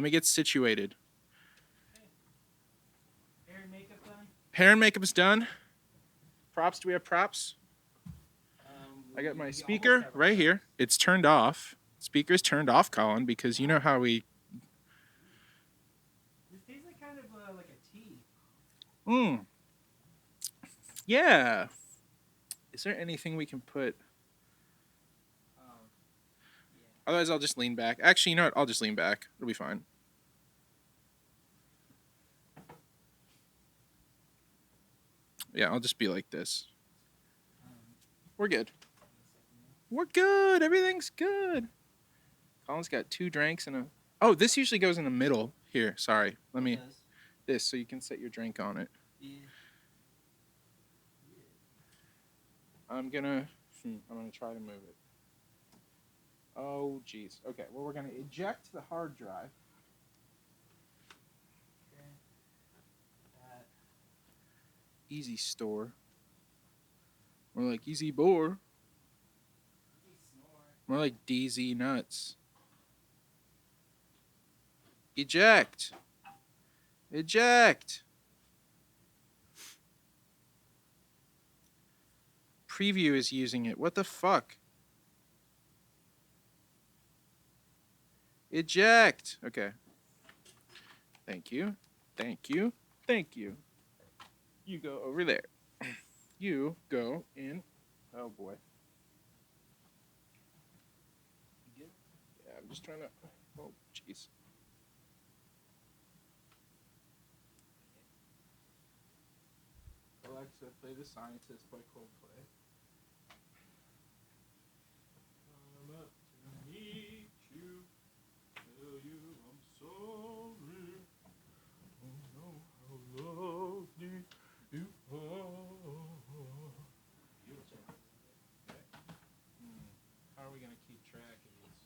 Let me get situated. Hair and makeup done? Hair and makeup is done. Props. Do we have props? I got my speaker right here. It's turned off. Speaker's turned off, Colin, because you know how we... This tastes like kind of like a tea. Yeah. Is there anything we can put... Yeah. Otherwise, I'll just lean back. Actually, you know what? I'll just lean back. It'll be fine. Yeah, I'll just be like this. We're good. We're good. Everything's good. Colin's got 2 drinks and a... Oh, this usually goes in the middle. Here, sorry. Let me... This, so you can set your drink on it. Yeah. I'm gonna try to move it. Oh, jeez. Okay, well, we're gonna eject the hard drive. Okay. Easy store. More like easy bore. More like DZ nuts. Eject. Eject. Preview is using it. What the fuck? Eject. Okay. Thank you. Thank you. Thank you. You go over there. You go in. Oh boy. Yeah, I'm just trying to. Oh, jeez. Alexa, play The Scientist by Coldplay. I'm up to meet you. Tell you I'm sorry. Oh no, how lovely you are. Okay. How are we gonna keep track of these?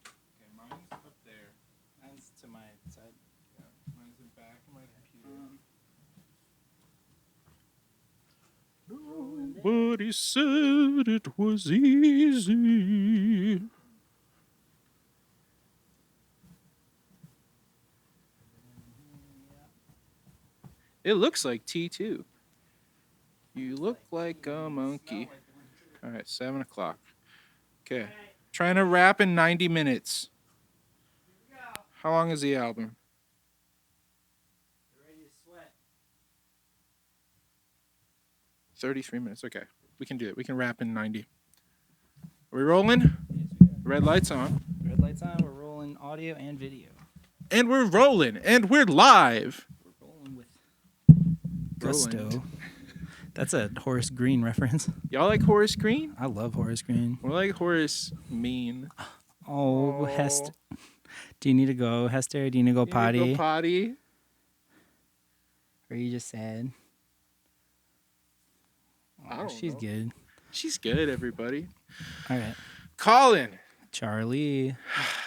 Okay, mine's up there. Mine's to my side. Yeah, mine's in back of my computer. Nobody said it was easy. It looks like T2. You look like a monkey. All right, 7 o'clock. Okay. Trying to rap in 90 minutes. How long is the album? You're ready to sweat. 33 minutes. Okay. We can do it. We can rap in 90. Are we rolling? Yes, we are. Red lights on. Red lights on. We're rolling audio and video. And we're rolling. And we're live. We're rolling with Rolling. gusto. That's a Horace Green reference. Y'all like Horace Green? I love Horace Green. We're like Horace Mean. Oh, Hester. Do you need to go, Hester? Do you need to go potty? You go potty? Or are you just sad? I don't She's know. good. She's good, everybody. All right. Colin, Charlie.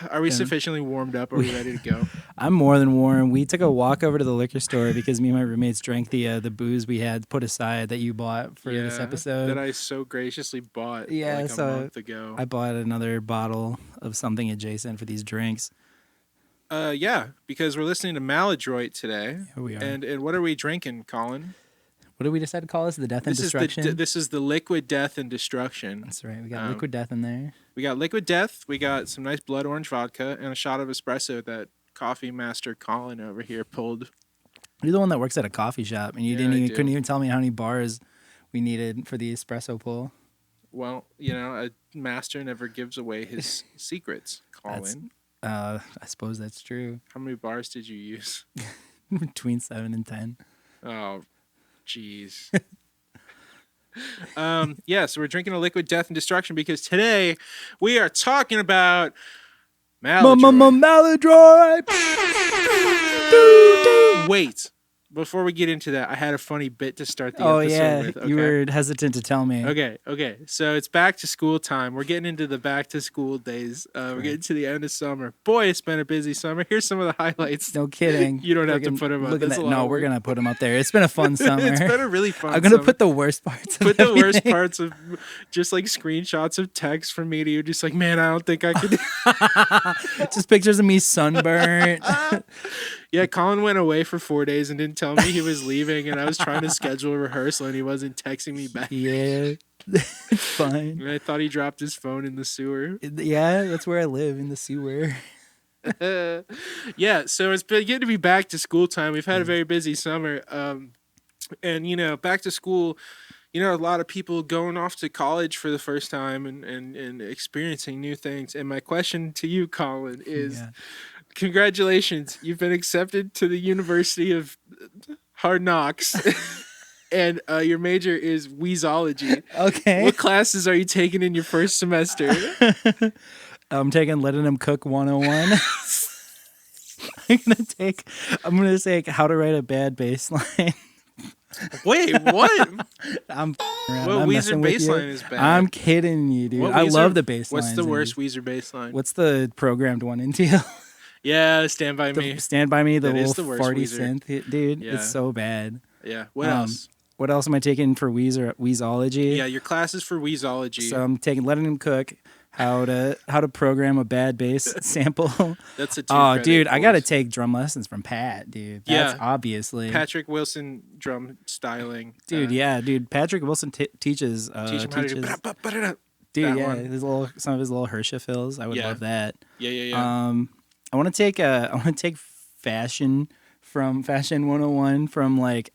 are we Yeah. sufficiently warmed up? Are we ready to go? I'm more than warm. We took a walk over to the liquor store because me and my roommates drank the booze we had put aside that you bought for this episode. That I so graciously bought Yeah, like a so month ago. I bought another bottle of something adjacent for these drinks. Yeah, because we're listening to Maladroit today. Here we are. And what are we drinking, Colin? What did we decide to call this? The Death and Destruction? This is the Liquid Death and Destruction. That's right. We got Liquid Death in there. We got Liquid Death. We got some nice blood orange vodka and a shot of espresso that coffee master Colin over here pulled. You're the one that works at a coffee shop, and you Yeah, couldn't even tell me how many bars we needed for the espresso pull. Well, you know, a master never gives away his secrets, Colin. I suppose that's true. How many bars did you use? Between 7 and 10. Oh, jeez. Yeah, so we're drinking a Liquid Death and Destruction because today we are talking about Maladroit. Maladroit! Wait. before we get into that, I had a funny bit to start the Oh episode yeah, with. Okay? you were hesitant to tell me. Okay. So it's back to school time. We're getting into the back to school days. We're getting to the end of summer. Boy, it's been a busy summer. Here's some of the highlights. No kidding. You don't have to put them up. Look at That's that. a lot No, of we're work. gonna put them up there. It's been a fun summer. It's been a really fun I'm gonna summer. put the worst parts. Put the worst parts of just like screenshots of text from me to you. Just like, man, I don't think I could. Just pictures of me sunburnt. Yeah, Colin went away for 4 days and didn't tell me he was leaving, and I was trying to schedule a rehearsal, and he wasn't texting me back. Yeah, it's fine. And I thought he dropped his phone in the sewer. Yeah, that's where I live, in the sewer. Yeah, so it's been getting to be back to school time. We've had a very busy summer, and back to school. A lot of people going off to college for the first time and experiencing new things. And my question to you, Colin, is. Yeah. Congratulations, you've been accepted to the University of Hard Knocks, and your major is Weezology. Okay. What classes are you taking in your first semester? I'm taking Letting Them Cook 101. I'm gonna take How to Write a Bad Bass Line. Wait, what? I'm around. What I'm Weezer messing with you. bass line is bad? I'm kidding you, dude. What I Weezer- love the bass What's lines the in worst these. Weezer bass line? What's the programmed one in deal? Yeah, Stand By Me. Stand By Me, the That is little the worst farty Weezer. synth, dude. Yeah. It's so bad. Yeah. What else? What else am I taking for Weezology? Yeah, your classes for Weezology. So I'm taking Letting Him Cook, how to program a bad bass sample. That's a Oh, 2 dude, credit I gotta course. take drum lessons from Pat, dude. That's Yeah. obviously. Patrick Wilson drum styling. Dude, yeah, dude. Patrick Wilson teaches. Teach him how to do. Dude, that yeah, one. some of his little Hersha fills. I would Yeah. love that. Yeah. I want to take fashion from Fashion 101 from like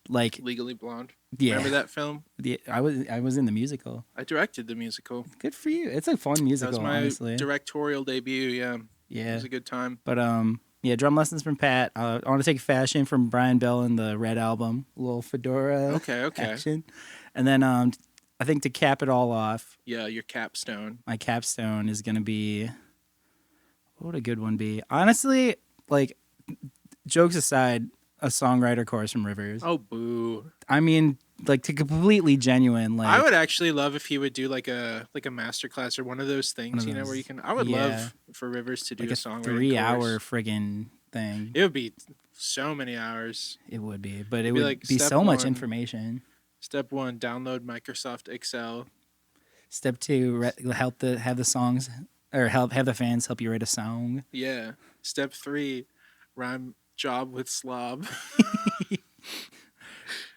Legally Blonde. yeah. Remember that film? I was in the musical. I directed the musical. Good for you. It's a fun That musical, was my honestly. directorial debut. Yeah, it Yeah, was a good time. but yeah, drum lessons from Pat. I want to take fashion from Brian Bell in the Red album, a little fedora Okay. action, and then I think to cap it all off, Yeah, your capstone. my capstone is gonna be. What would a good one be? Honestly, like, jokes aside, a songwriter course from Rivers. Oh, boo! I mean, like, to completely genuine. Like, I would actually love if he would do like a master class or one of those things, One of where those- you can. I would yeah. love for Rivers to do like a a songwriting 3-hour course. friggin' thing. It would be so many hours. It would be, but it It'd be would like be step so much one. information. Step 1: download Microsoft Excel. Step 2: have the songs or have the fans help you write a song. Yeah. Step 3: rhyme job with slob.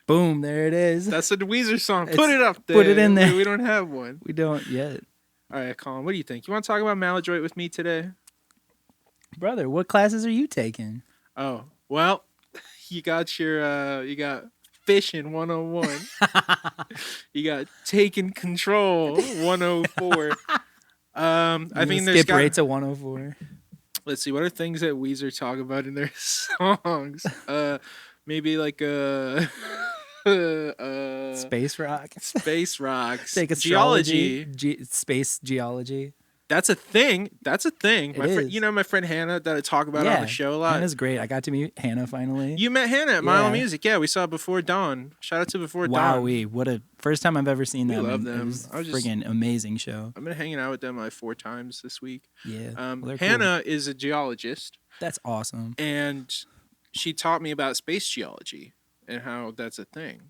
Boom! There it is. That's a Weezer song. It's- Put it up there. put it in there. We don't have one. We don't yet, All right, Colin, what do you think? You want to talk about Maladroit with me today? brother. What classes are you taking? Oh, well, you got fishing 101. You got taking control 104. I think there's skip right to 104. let's see, what are things that Weezer talk about in their songs? Maybe like Space rock. space rocks. Take geology. astrology. Space geology. That's a thing. That's a thing. It My friend, is. my friend Hannah that I talk about on the show a lot. Hannah's great. I got to meet Hannah finally. You met Hannah at Mile Yeah. Music. Yeah, we saw Before Dawn. Shout out to Before Dawn. Wowee, what a first time I've ever seen We them. love and them. It was I was a just- friggin' amazing show. I've been hanging out with them like 4 times this week. Yeah. Well, they're cool. Hannah is a geologist, That's awesome. and she taught me about space geology and how that's a thing.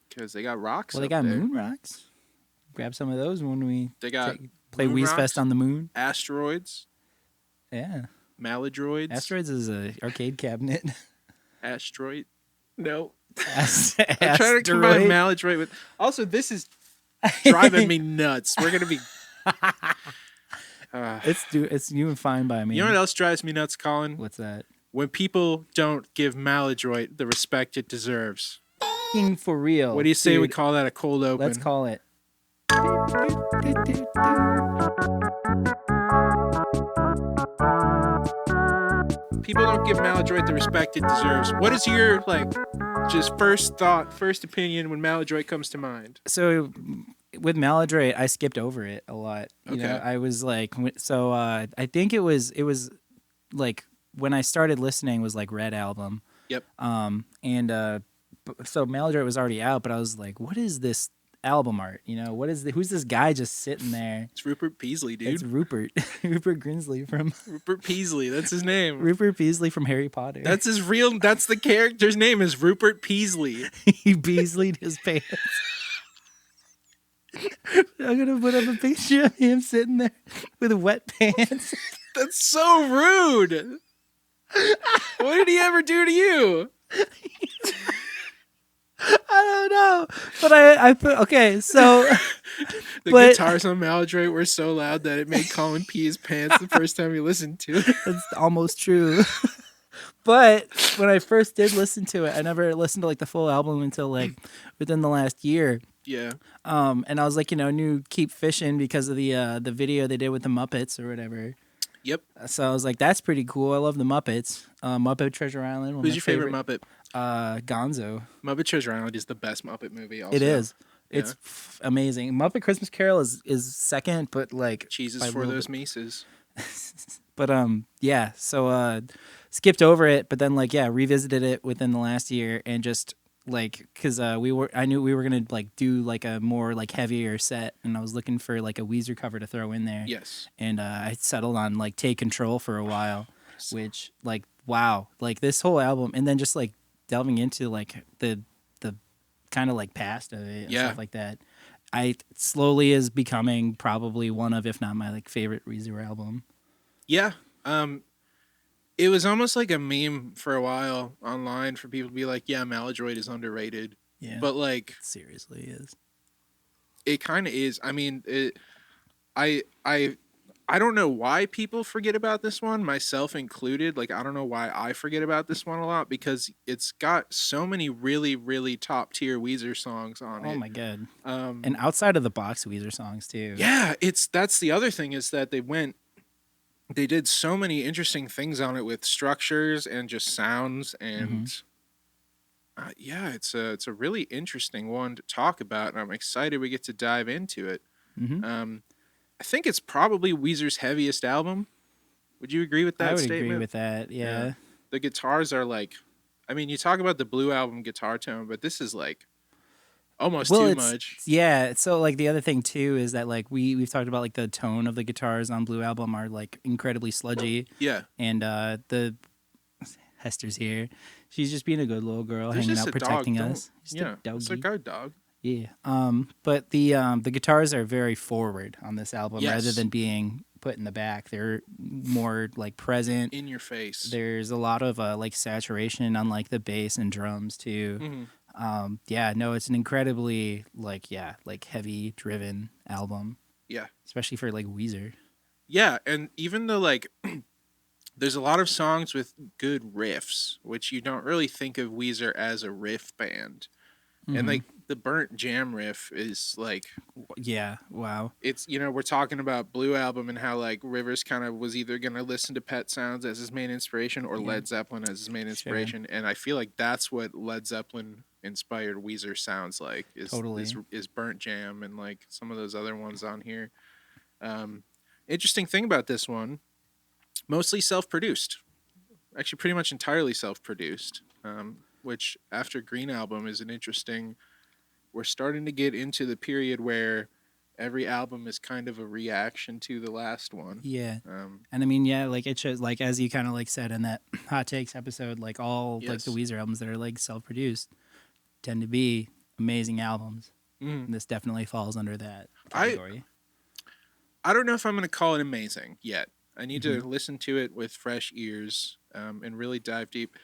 Because they got rocks. Well, they up got there. moon rocks. Grab some of those when we They got play moon WeezFest rocks? on the moon. Asteroids, Yeah. Maladroids. Asteroids is a arcade cabinet. Asteroid. No. Asteroid. I'm trying to combine Maladroit with. Also, this is driving me nuts. We're gonna be. It's doing fine by me. You know what else drives me nuts, Colin? What's that? When people don't give Maladroit the respect it deserves. F***ing for real. What do you say we dude. call that a cold open? Let's call it. People don't give Maladroit the respect it deserves. What is your just first thought, first opinion when Maladroit comes to mind? So with Maladroit, I skipped over it a lot. You know, Okay. I was like, I think it was like when I started listening was like Red album. Yep. So Maladroit was already out, but I was like, what is this album art? Who's this guy just sitting there? It's Rupert Peasley, dude. It's Rupert. Rupert Grinsley from Rupert Peasley. That's his name. Rupert Peasley from Harry Potter. That's the character's name is Rupert Peasley. He Beasleyed his pants. I'm gonna put up a picture of him sitting there with wet pants. That's so rude. What did he ever do to you? I don't know, but I put okay. So the but, guitars on Maladroit were so loud that it made Colin pee his pants the first time he listened to it. That's almost true. But when I first did listen to it, I never listened to like the full album until like within the last year. Yeah. And I was like, knew Keep Fishing because of the video they did with the Muppets or whatever. Yep. So I was like, that's pretty cool. I love the Muppets. Muppet Treasure Island. Who's your favorite Muppet? Gonzo. Muppet Treasure Island is the best Muppet movie. Also. It is. Yeah. It's amazing. Muppet Christmas Carol is second, but like cheeses for those Mises. But yeah. So skipped over it, but then like revisited it within the last year and just like because I knew we were gonna like do like a more like heavier set, and I was looking for like a Weezer cover to throw in there. Yes. And I settled on like Take Control for a while, which like wow, like this whole album, and then just like delving into like the kind of like past of it and stuff like that. I slowly is becoming probably one of, if not my like favorite Weezer album. Yeah. It was almost like a meme for a while online for people to be like, yeah, Maladroit is underrated. Yeah. But like it seriously is. It kind of is. I mean, I don't know why people forget about this one, myself included. Like, I don't know why I forget about this one a lot because it's got so many really, really top tier Weezer songs on it. Oh my god! And outside of the box Weezer songs too. Yeah, that's the other thing is that they did so many interesting things on it with structures and just sounds and. Yeah, it's a really interesting one to talk about, and I'm excited we get to dive into it. I think it's probably Weezer's heaviest album. Would you agree with that statement? I would agree with that, yeah. The guitars are like, I mean, you talk about the Blue Album guitar tone, but this is like almost too much. Yeah, so like the other thing too is that like we've talked about like the tone of the guitars on Blue Album are like incredibly sludgy. Yeah. And the Hester's here. She's just being a good little girl, hanging out, protecting us. It's a guard dog. Yeah. But the guitars are very forward on this album rather than being put in the back. They're more like present, in your face. There's a lot of like saturation on like the bass and drums too. It's an incredibly like heavy driven album. Yeah. Especially for like Weezer. Yeah, and even though like there's a lot of songs with good riffs, which you don't really think of Weezer as a riff band. And like the Burnt Jam riff is like, yeah, wow. It's, we're talking about Blue Album and how like Rivers kind of was either going to listen to Pet Sounds as his main inspiration or Led Zeppelin as his main inspiration. Sure. And I feel like that's what Led Zeppelin inspired Weezer sounds like is Burnt Jam and like some of those other ones on here. Interesting thing about this one, mostly self-produced, actually pretty much entirely self-produced, which after Green Album is an interesting, we're starting to get into the period where every album is kind of a reaction to the last one. Yeah. And I mean, like it shows, like, as you kind of like said in that Hot Takes episode, like all like the Weezer albums that are like self-produced tend to be amazing albums. And this definitely falls under that category. I don't know if I'm going to call it amazing yet. I need to listen to it with fresh ears and really dive deep.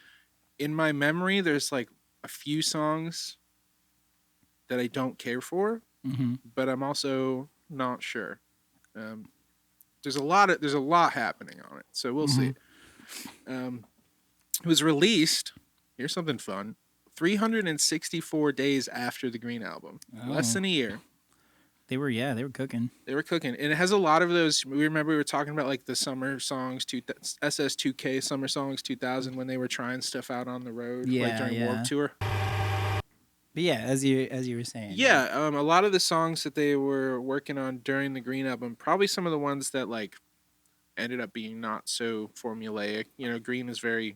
In my memory, there's like a few songs that I don't care for, but I'm also not sure. There's a lot happening on it, so we'll see. It was released. Here's something fun: 364 days after the Green Album, less than a year. They were cooking. They were cooking. And it has a lot of those. We were talking about like the summer songs, SS2K Summer Songs 2000 when they were trying stuff out on the road, like during Warped Tour. But yeah, as you were saying. Yeah, a lot of the songs that they were working on during the Green Album, probably some of the ones that like ended up being not so formulaic. Green is very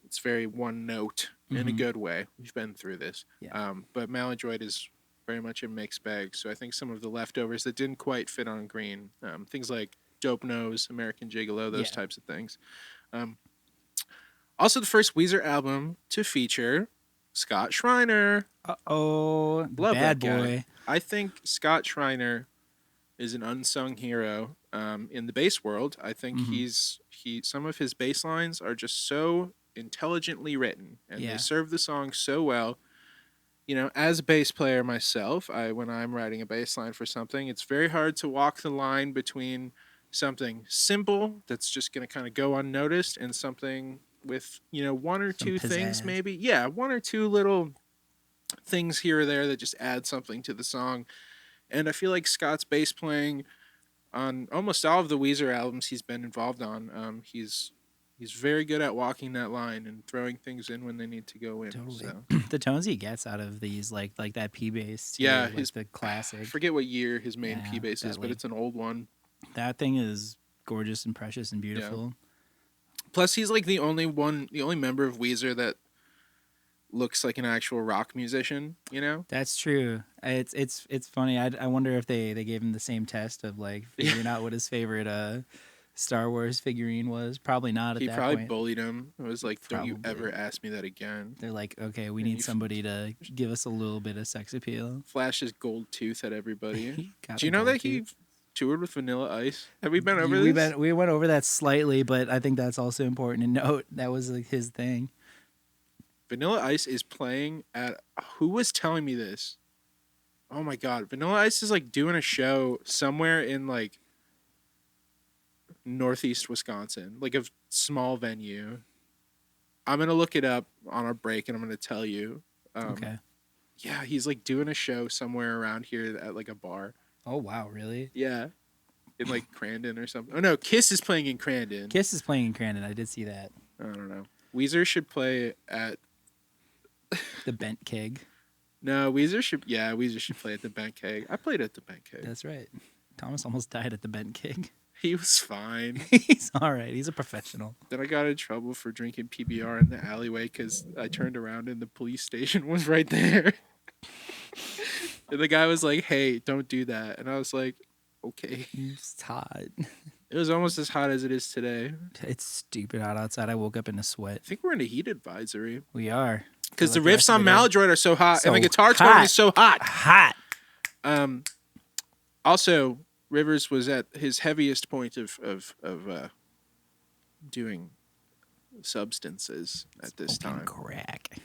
It's very one note in a good way. We've been through this. Yeah. But Maladroit is very much a mixed bag. So I think some of the leftovers that didn't quite fit on green, things like Dope Nose, American Gigolo, those types of things. Also, the first Weezer album to feature Scott Schreiner. Uh-oh, the Love bad that guy. boy. I think Scott Schreiner is an unsung hero in the bass world. I think some of his bass lines are just so intelligently written, and they serve the song so well. You know, as a bass player myself, when I'm writing a bass line for something, it's very hard to walk the line between something simple that's just going to kind of go unnoticed and something with, you know, one or two things maybe. Yeah, one or two little things here or there that just add something to the song. And I feel like Scott's bass playing on almost all of the Weezer albums he's been involved on, he's very good at walking that line and throwing things in when they need to go in. Totally. So. The tones he gets out of these, like that P bass, too, yeah, like the classic. I forget what year his main P bass is, but it's an old one. That thing is gorgeous and precious and beautiful. Yeah. Plus, he's like the only member of Weezer that looks like an actual rock musician. You know, that's true. It's funny. I wonder if they gave him the same test of like figuring out what his favorite Star Wars figurine was. Probably not at that point. He probably bullied him. It was like, don't you ever ask me that again. They're like, okay, we need somebody to give us a little bit of sex appeal. Flash his gold tooth at everybody. Do you know that he toured with Vanilla Ice? Have we been over this? We went over that slightly, but I think that's also important to note. That was like his thing. Vanilla Ice is playing at... Who was telling me this? Oh my god. Vanilla Ice is like doing a show somewhere in like northeast Wisconsin, like a small venue. I'm gonna look it up on our break and I'm gonna tell you. Okay. Yeah, he's like doing a show somewhere around here at like a bar. Oh wow, really? Yeah, in like Crandon or something. Oh no, Kiss is playing in Crandon. Kiss is playing in Crandon. I did see that. I don't know. Weezer should play at the Bent Keg. No, Weezer should play at the Bent Keg. I played at the Bent Keg. That's right. Thomas almost died at the Bent Keg. He was fine. He's all right. He's a professional. Then I got in trouble for drinking PBR in the alleyway because I turned around and the police station was right there. And the guy was like, hey, don't do that. And I was like, okay. It's hot. It was almost as hot as it is today. It's stupid hot outside. I woke up in a sweat. I think we're in a heat advisory. We are. Because the riffs on Maladroit are so hot, and the guitar tone is so hot. Hot. Also, Rivers was at his heaviest point of doing substances at this time. Crack.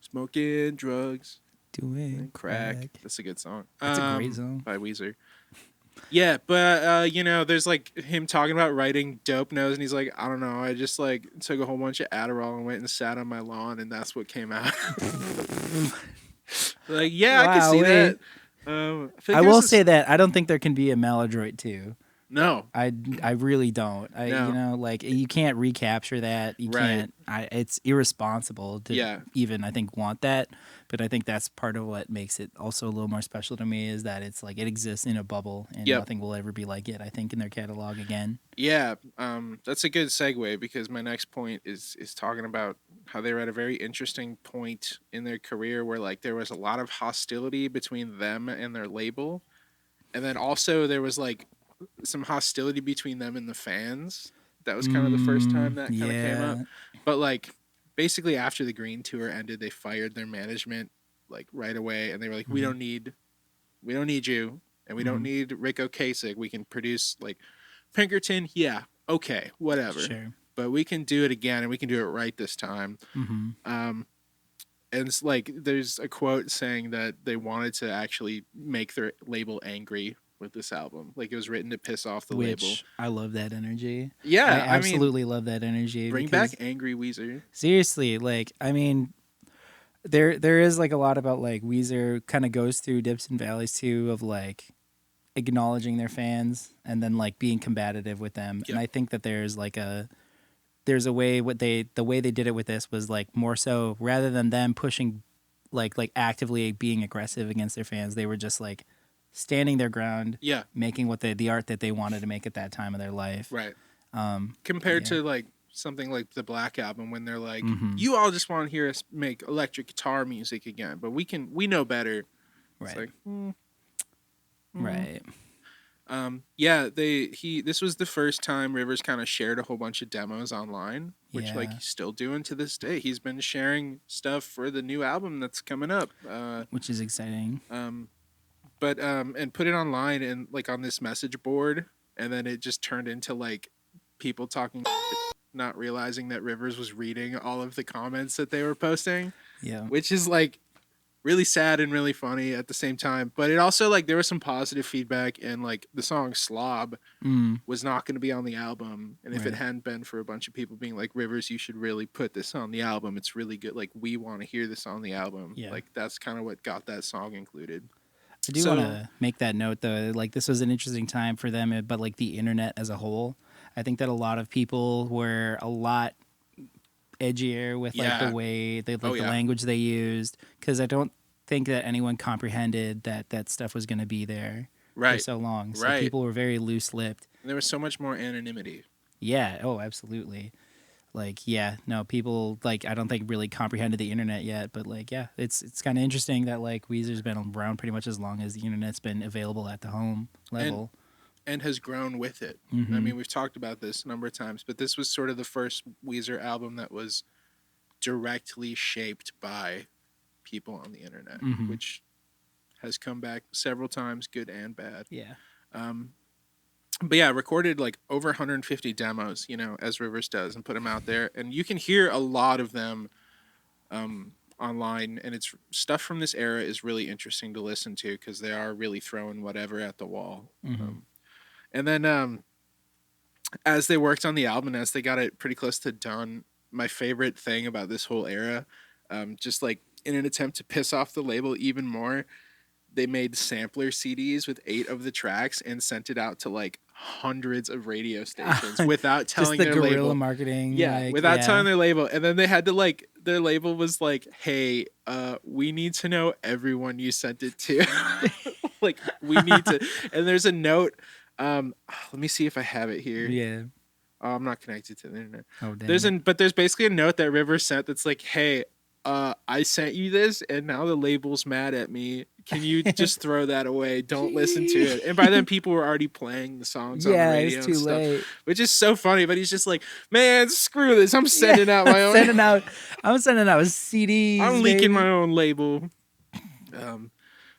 Smoking drugs. Doing crack. That's a good song. That's a great song. By Weezer. Yeah, but you know, there's like him talking about writing Dope Nose, and he's like, I don't know, I just like took a whole bunch of Adderall and went and sat on my lawn, and that's what came out. Like, yeah, wow, I can see that. I will say that I don't think there can be a Maladroit 2. No, I really don't. You know, like you can't recapture that. You can't. It's irresponsible to even I think want that. But I think that's part of what makes it also a little more special to me is that it's like it exists in a bubble and nothing will ever be like it. I think in their catalog again. Yeah, that's a good segue because my next point is talking about how they were at a very interesting point in their career where like there was a lot of hostility between them and their label, and then also there was like some hostility between them and the fans. That was kind of the first time that kind of came up. But like basically after the Green tour ended, they fired their management like right away, and they were like, we don't need you, and we don't need Rick Ocasek. We can produce like Pinkerton, okay, whatever. Sure. But we can do it again, and we can do it right this time. And it's like there's a quote saying that they wanted to actually make their label angry with this album. Like it was written to piss off the label. I love that energy. Yeah, I absolutely love that energy. Bring back angry Weezer. Seriously, like I mean, there is like a lot about like Weezer kind of goes through dips and valleys too of like acknowledging their fans and then like being combative with them. Yep. And I think that there's a way the way they did it with this was like more so rather than them pushing like actively being aggressive against their fans, they were just like standing their ground, making what the art that they wanted to make at that time of their life. Right. Compared to like something like the Black Album when they're like, Mm-hmm. you all just want to hear us make electric guitar music again, but we know better. It's Right. like, Right. yeah, this was the first time Rivers kind of shared a whole bunch of demos online, which like Yeah. he's still doing to this day. He's been sharing stuff for the new album that's coming up. Which is exciting. But and put it online and like on this message board, and then it just turned into like people talking, not realizing that Rivers was reading all of the comments that they were posting. Yeah. Which is like really sad and really funny at the same time. But it also like there was some positive feedback, and like the song Slob was not going to be on the album, and if it hadn't been for a bunch of people being like, Rivers, you should really put this on the album, it's really good, like we want to hear this on the album. Like that's kind of what got that song included. I do want to make that note though, like this was an interesting time for them, but like the internet as a whole, I think that a lot of people were a lot edgier with like the way they the language they used, because I don't think that anyone comprehended that that stuff was going to be there for so long. So people were very loose-lipped. And there was so much more anonymity. Yeah. Oh, absolutely. Like, yeah, no, people like I don't think really comprehended the internet yet, but like, yeah, it's kind of interesting that like Weezer's been around pretty much as long as the internet's been available at the home level. And has grown with it. Mm-hmm. I mean, we've talked about this a number of times, but this was sort of the first Weezer album that was directly shaped by people on the internet, which has come back several times, good and bad. Yeah. But yeah, recorded like over 150 demos, you know, as Rivers does, and put them out there. And you can hear a lot of them online. And it's stuff from this era is really interesting to listen to because they are really throwing whatever at the wall. And then as they worked on the album, as they got it pretty close to done, my favorite thing about this whole era, just like in an attempt to piss off the label even more, they made sampler CDs with 8 of the tracks and sent it out to like hundreds of radio stations without telling their label. Just the guerrilla marketing. Yeah, like, without telling their label. And then they had to like, their label was like, hey, we need to know everyone you sent it to. Like, we need to. And there's a note. Let me see if I have it here. Yeah. Oh, I'm not connected to the internet. Oh, damn. But there's basically a note that Rivers sent that's like, hey, I sent you this and now the label's mad at me. Can you just throw that away? Don't listen to it. And by then people were already playing the songs on the radio it's too and stuff, late. which is so funny. But he's just like, man, screw this. I'm sending out my own. I'm sending out CDs. I'm leaking my own label.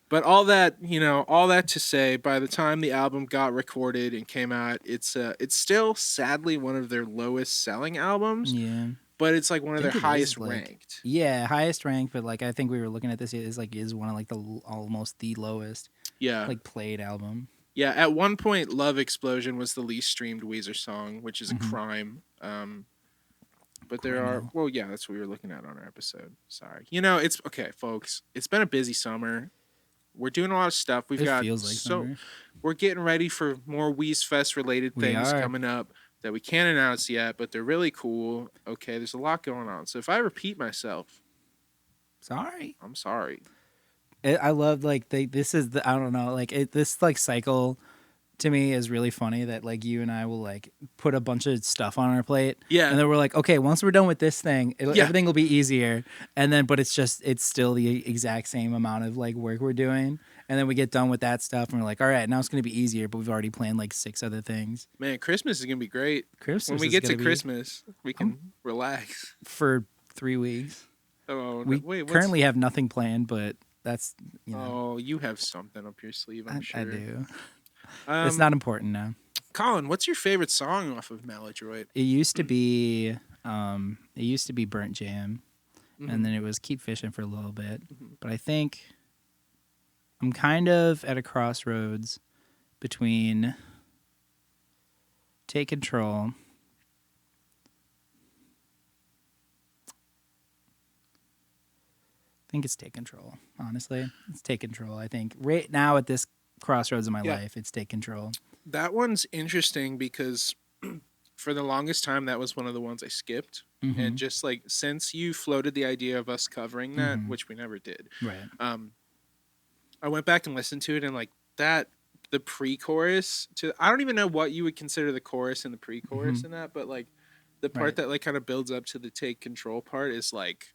But all that, you know, all that to say, by the time the album got recorded and came out, it's still sadly one of their lowest selling albums. Yeah. But it's like one of their highest ranked. Yeah, highest ranked. But like I think we were looking at this, is one of like the almost the lowest. Yeah. Like played album. Yeah. At one point, "Love Explosion" was the least streamed Weezer song, which is a crime. But there are, well, yeah, that's what we were looking at on our episode. Sorry. You know, it's okay, folks. It's been a busy summer. We're doing a lot of stuff. We're getting ready for more WeezfestRelated things coming up that we can't announce yet, but they're really cool. Okay, there's a lot going on. So if I repeat myself, I'm sorry. I love like this is the, I don't know, like this like cycle to me is really funny that like you and I will like put a bunch of stuff on our plate. Yeah. And then we're like, okay, once we're done with this thing, everything will be easier. And then, but it's still the exact same amount of like work we're doing. And then we get done with that stuff and we're like, all right, now it's going to be easier, but we've already planned like 6 other things. Man, Christmas is going to be great. When we get to Christmas, we can relax. For 3 weeks. Oh, we currently have nothing planned, but that's, you know. Oh, you have something up your sleeve, I'm sure. I do. It's not important now. Colin, what's your favorite song off of Maladroit? It used to be Burnt Jam, and then it was Keep Fishing for a little bit. But I think I'm kind of at a crossroads between Take Control. I think it's Take Control, honestly. It's Take Control. I think right now at this crossroads of my life, it's Take Control. That one's interesting because for the longest time, that was one of the ones I skipped. And just like since you floated the idea of us covering that, which we never did, right? I went back and listened to it, and like that, the pre-chorus to, I don't even know what you would consider the chorus and the pre-chorus in that, but like The part Right. that like kind of builds up to the take control part is like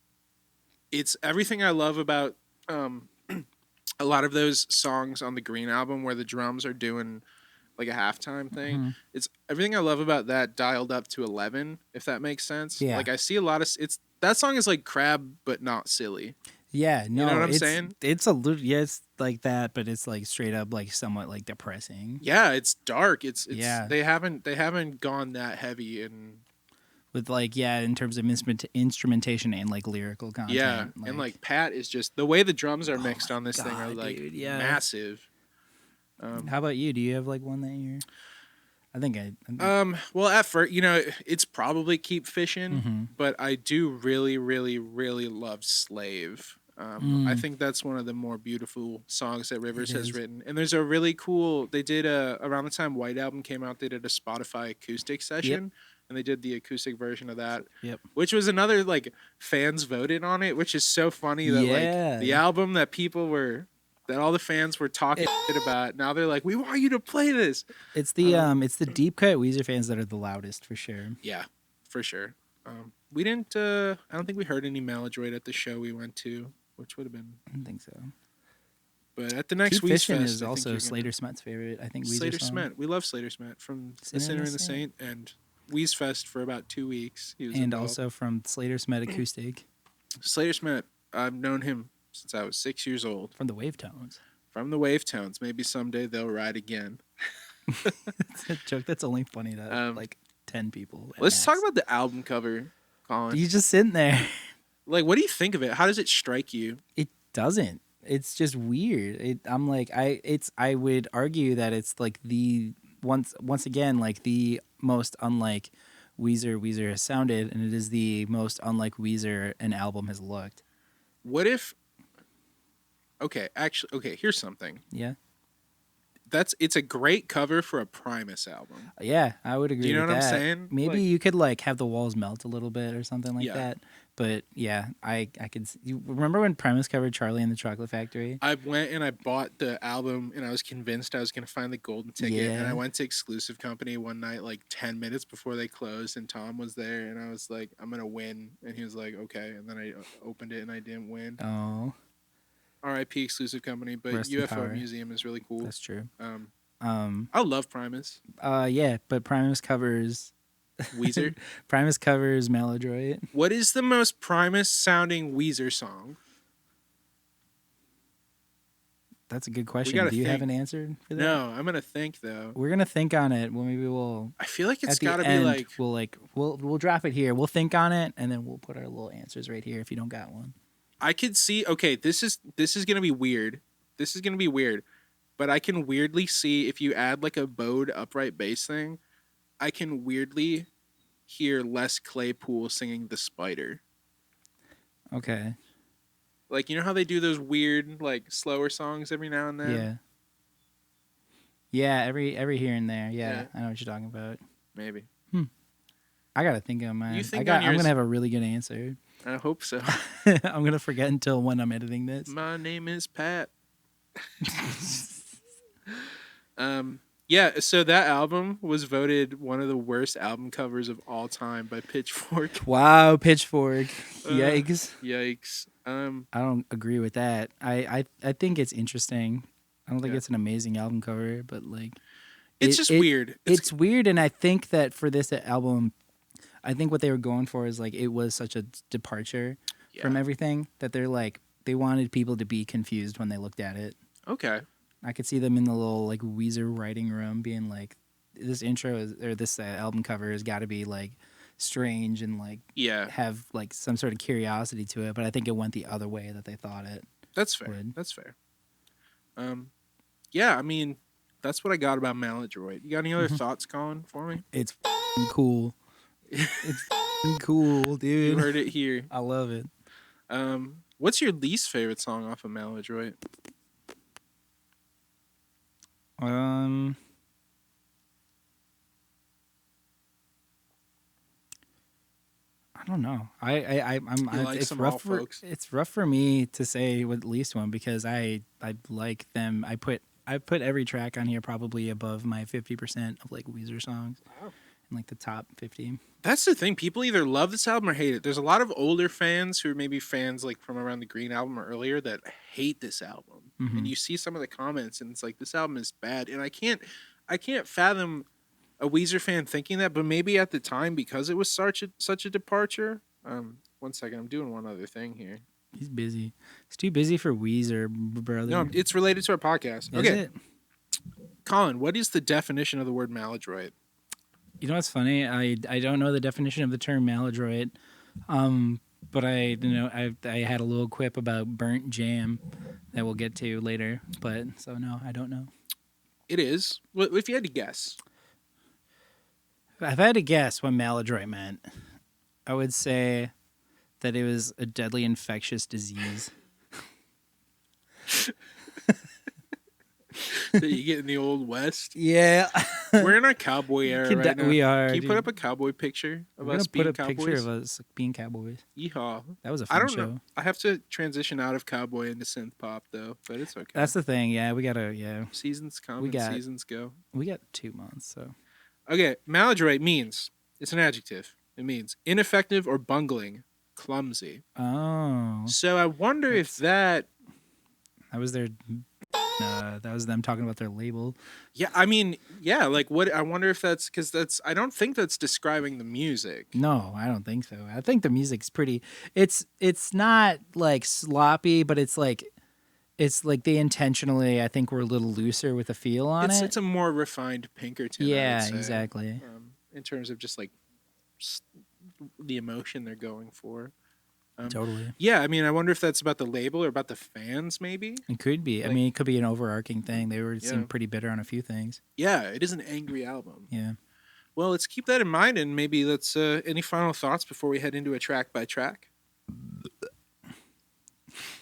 it's everything I love about a lot of those songs on the Green album where the drums are doing like a halftime thing. Mhm. It's everything I love about that dialed up to 11, if that makes sense. Yeah. Like I see a lot of it's that song is like crab but not silly. Yeah, You know no, what I'm saying? it's a little, yeah, it's like that, but it's like straight up like somewhat like depressing. Yeah, it's dark. It's Yeah. they haven't gone that heavy and With like, yeah, in terms of instrumentation and like lyrical content. yeah, and like Pat is just the way the drums are Oh mixed my on this thing are God, like dude, yeah. massive. How about you? Do you have like one that you're? I think Well, at first, it's probably Keep Fishing, Mhm. but I do really, really, really love Slave. I think that's one of the more beautiful songs that Rivers It has is. written. And there's a really cool. They did around the time White Album came out. They did a Spotify acoustic session, and they did the acoustic version of that. Yep. Which was another like fans voted on it, which is so funny that like the Yeah. album that all the fans were talking shit about. Now they're like, we want you to play this. It's the deep cut Weezer fans that are the loudest for sure. Yeah, for sure. We didn't. I don't think we heard any Maladroit at the show we went to, which would have been. I don't think so. But at the next Keep Fishing Weezfest, is I think also you're Slater Smet's favorite. I think Weezer Slater song. Smet. We love Slater Smet from The Sinner and the Saint and Weezfest for about 2 weeks. He was And involved. also from Slater Smet Acoustic Slater Smet. I've known him since I was 6 years old. from the Wave Tones. From the Wave Tones. Maybe someday they'll ride again. It's a joke that's only funny to like 10 people. at Let's talk max. about the album cover, Colin. You just sitting there. Like, what do you think of it? How does it strike you? It doesn't. It's just weird. I'm like I would argue that it's like the once again like the most unlike Weezer has sounded, and it is the most unlike Weezer an album has looked. What if? Okay, here's something. Yeah. It's a great cover for a Primus album. Yeah, I would agree. Do you know with what I'm that. saying? Maybe Like- you could like have the walls melt a little bit or something like Yeah. that. But yeah, I could. You remember when Primus covered Charlie and the Chocolate Factory? I went and I bought the album and I was convinced I was going to find the golden ticket. And I Yeah. went to Exclusive Company one night, like 10 minutes before they closed, and Tom was there. And I was like, I'm going to win. And he was like, okay. And then I opened it and I didn't win. Oh, RIP Exclusive Company. But Rest in UFO power. Museum is really cool. that's true. I love Primus. Yeah, but Primus covers Weezer. Primus covers Maladroit. What is the most Primus sounding Weezer song? That's a good question. gotta Do you have think. an answer for that? No, I'm going to think though. We're gonna think on it. Well, maybe we'll I feel like it's at the got to be end, like. we'll drop it here. We'll think on it, and then we'll put our little answers right here if you don't got one. I could see. Okay, this is gonna be weird. This is gonna be weird, but I can weirdly see if you add like a bowed upright bass thing, I can weirdly hear Les Claypool singing "The Spider." Okay. Like you know how they do those weird like slower songs every now and then. Yeah. Yeah. Every here and there. Yeah, Yeah. I know what you're talking about. Maybe. I gotta think on mine. You think on I'm yours. gonna have a really good answer. I hope so. I'm gonna forget until when I'm editing this. My name is Pat. Yeah, so that album was voted one of the worst album covers of all time by Pitchfork. Wow, Pitchfork. Yikes. Yikes. I don't agree with that. I think it's interesting. I don't think Yeah. it's an amazing album cover, but like It's just weird. It's weird, and I think that for this album, I think what they were going for is like it was such a departure from everything that they're like they wanted people to be confused when they looked at it. Okay. I could see them in the little like Weezer writing room being like, this intro is, or this album cover has got to be like strange and like Yeah. have like some sort of curiosity to it. But I think it went the other way that they thought it. That's fair. would. That's fair. Yeah, I mean, that's what I got about Maladroit. You got any other thoughts, Colin, for me? It's f***ing cool. It's f***ing cool, You dude. heard it here. I love it. What's your least favorite song off of Maladroit? I don't know. like it's some rough all for folks? it's rough for me to say what least one because I like them. I put every track on here probably above my 50% of like Weezer songs. Wow. like the top 50. That's the thing. People either love this album or hate it. There's a lot of older fans who are maybe fans like from around the Green album or earlier that hate this album. Mm-hmm. And you see some of the comments and it's like, this album is bad. And I can't fathom a Weezer fan thinking that, but maybe at the time, because it was such a departure. One second, I'm doing one other thing here. He's busy. He's too busy for Weezer, brother. No, it's related to our podcast. Is it? Colin, what is the definition of the word maladroit? You know what's funny? I don't know the definition of the term maladroit, but I had a little quip about burnt jam that we'll get to later. But so no, I don't know. It is. Well, if you had to guess, if I had to guess what maladroit meant, I would say that it was a deadly infectious disease. That you get in the old West. Yeah. We're in our cowboy era right now. We are. Can you put up a cowboy picture of us being cowboys? Put a picture of us being cowboys. Yeehaw. That was a fun show. Know. I have to transition out of cowboy into synth pop, though, but it's okay. That's the thing. Yeah, we got to, yeah. Seasons come seasons go. We got 2 months, so. Okay, maladroit means, it's an adjective. It means ineffective or bungling, clumsy. Oh. So I wonder if that was their... that was them talking about their label. Yeah, I mean, yeah, like what? I wonder if that's because I don't think that's describing the music. No, I don't think so. I think the music's pretty. It's not like sloppy, but it's like they intentionally. I think we're a little looser with the feel on it. It's a more refined Pinkerton. Yeah, exactly. In terms of just like the emotion they're going for. Totally. Yeah, I mean, I wonder if that's about the label or about the fans, maybe? It could be. Like, I mean, it could be an overarching thing. They seemed pretty bitter on a few things. Yeah, it is an angry album. Yeah. Well, let's keep that in mind, and maybe let's... any final thoughts before we head into a track by track?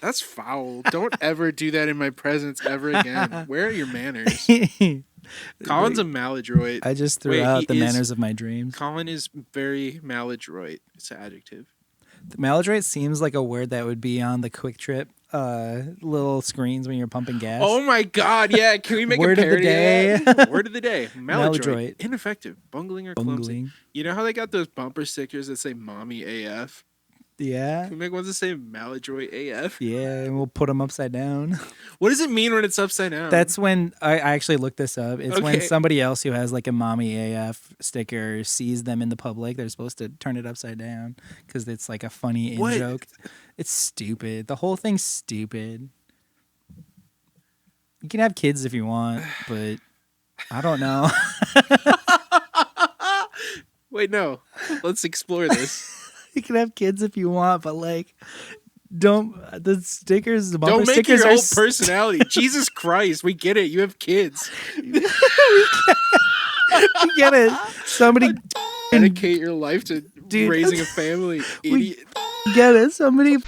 That's foul. Don't ever do that in my presence ever again. Where are your manners? Colin's a maladroit. I just threw out the manners of my dreams. Colin is very maladroit. It's an adjective. The maladroit seems like a word that would be on the Quick Trip little screens when you're pumping gas. Oh my God! Yeah, can we make word a parody of the day? Word of the day: maladroit, Maladroit. ineffective, bungling or clumsy. You know how they got those bumper stickers that say "Mommy AF"? Yeah. Can we make ones that say "Maladroit AF"? Yeah, and we'll put them upside down. What does it mean when it's upside down? That's when I actually looked this up. It's when somebody else who has like a Mommy AF sticker sees them in the public. They're supposed to turn it upside down because it's like a funny in-joke. It's stupid. The whole thing's stupid. You can have kids if you want, but I don't know. Wait, no. Let's explore this. You can have kids if you want, but like, don't the stickers. The bumper don't make stickers your whole personality. Jesus Christ, we get it. You have kids. We get it. Somebody dedicate your life to raising a family. Idiot. Get it. Somebody.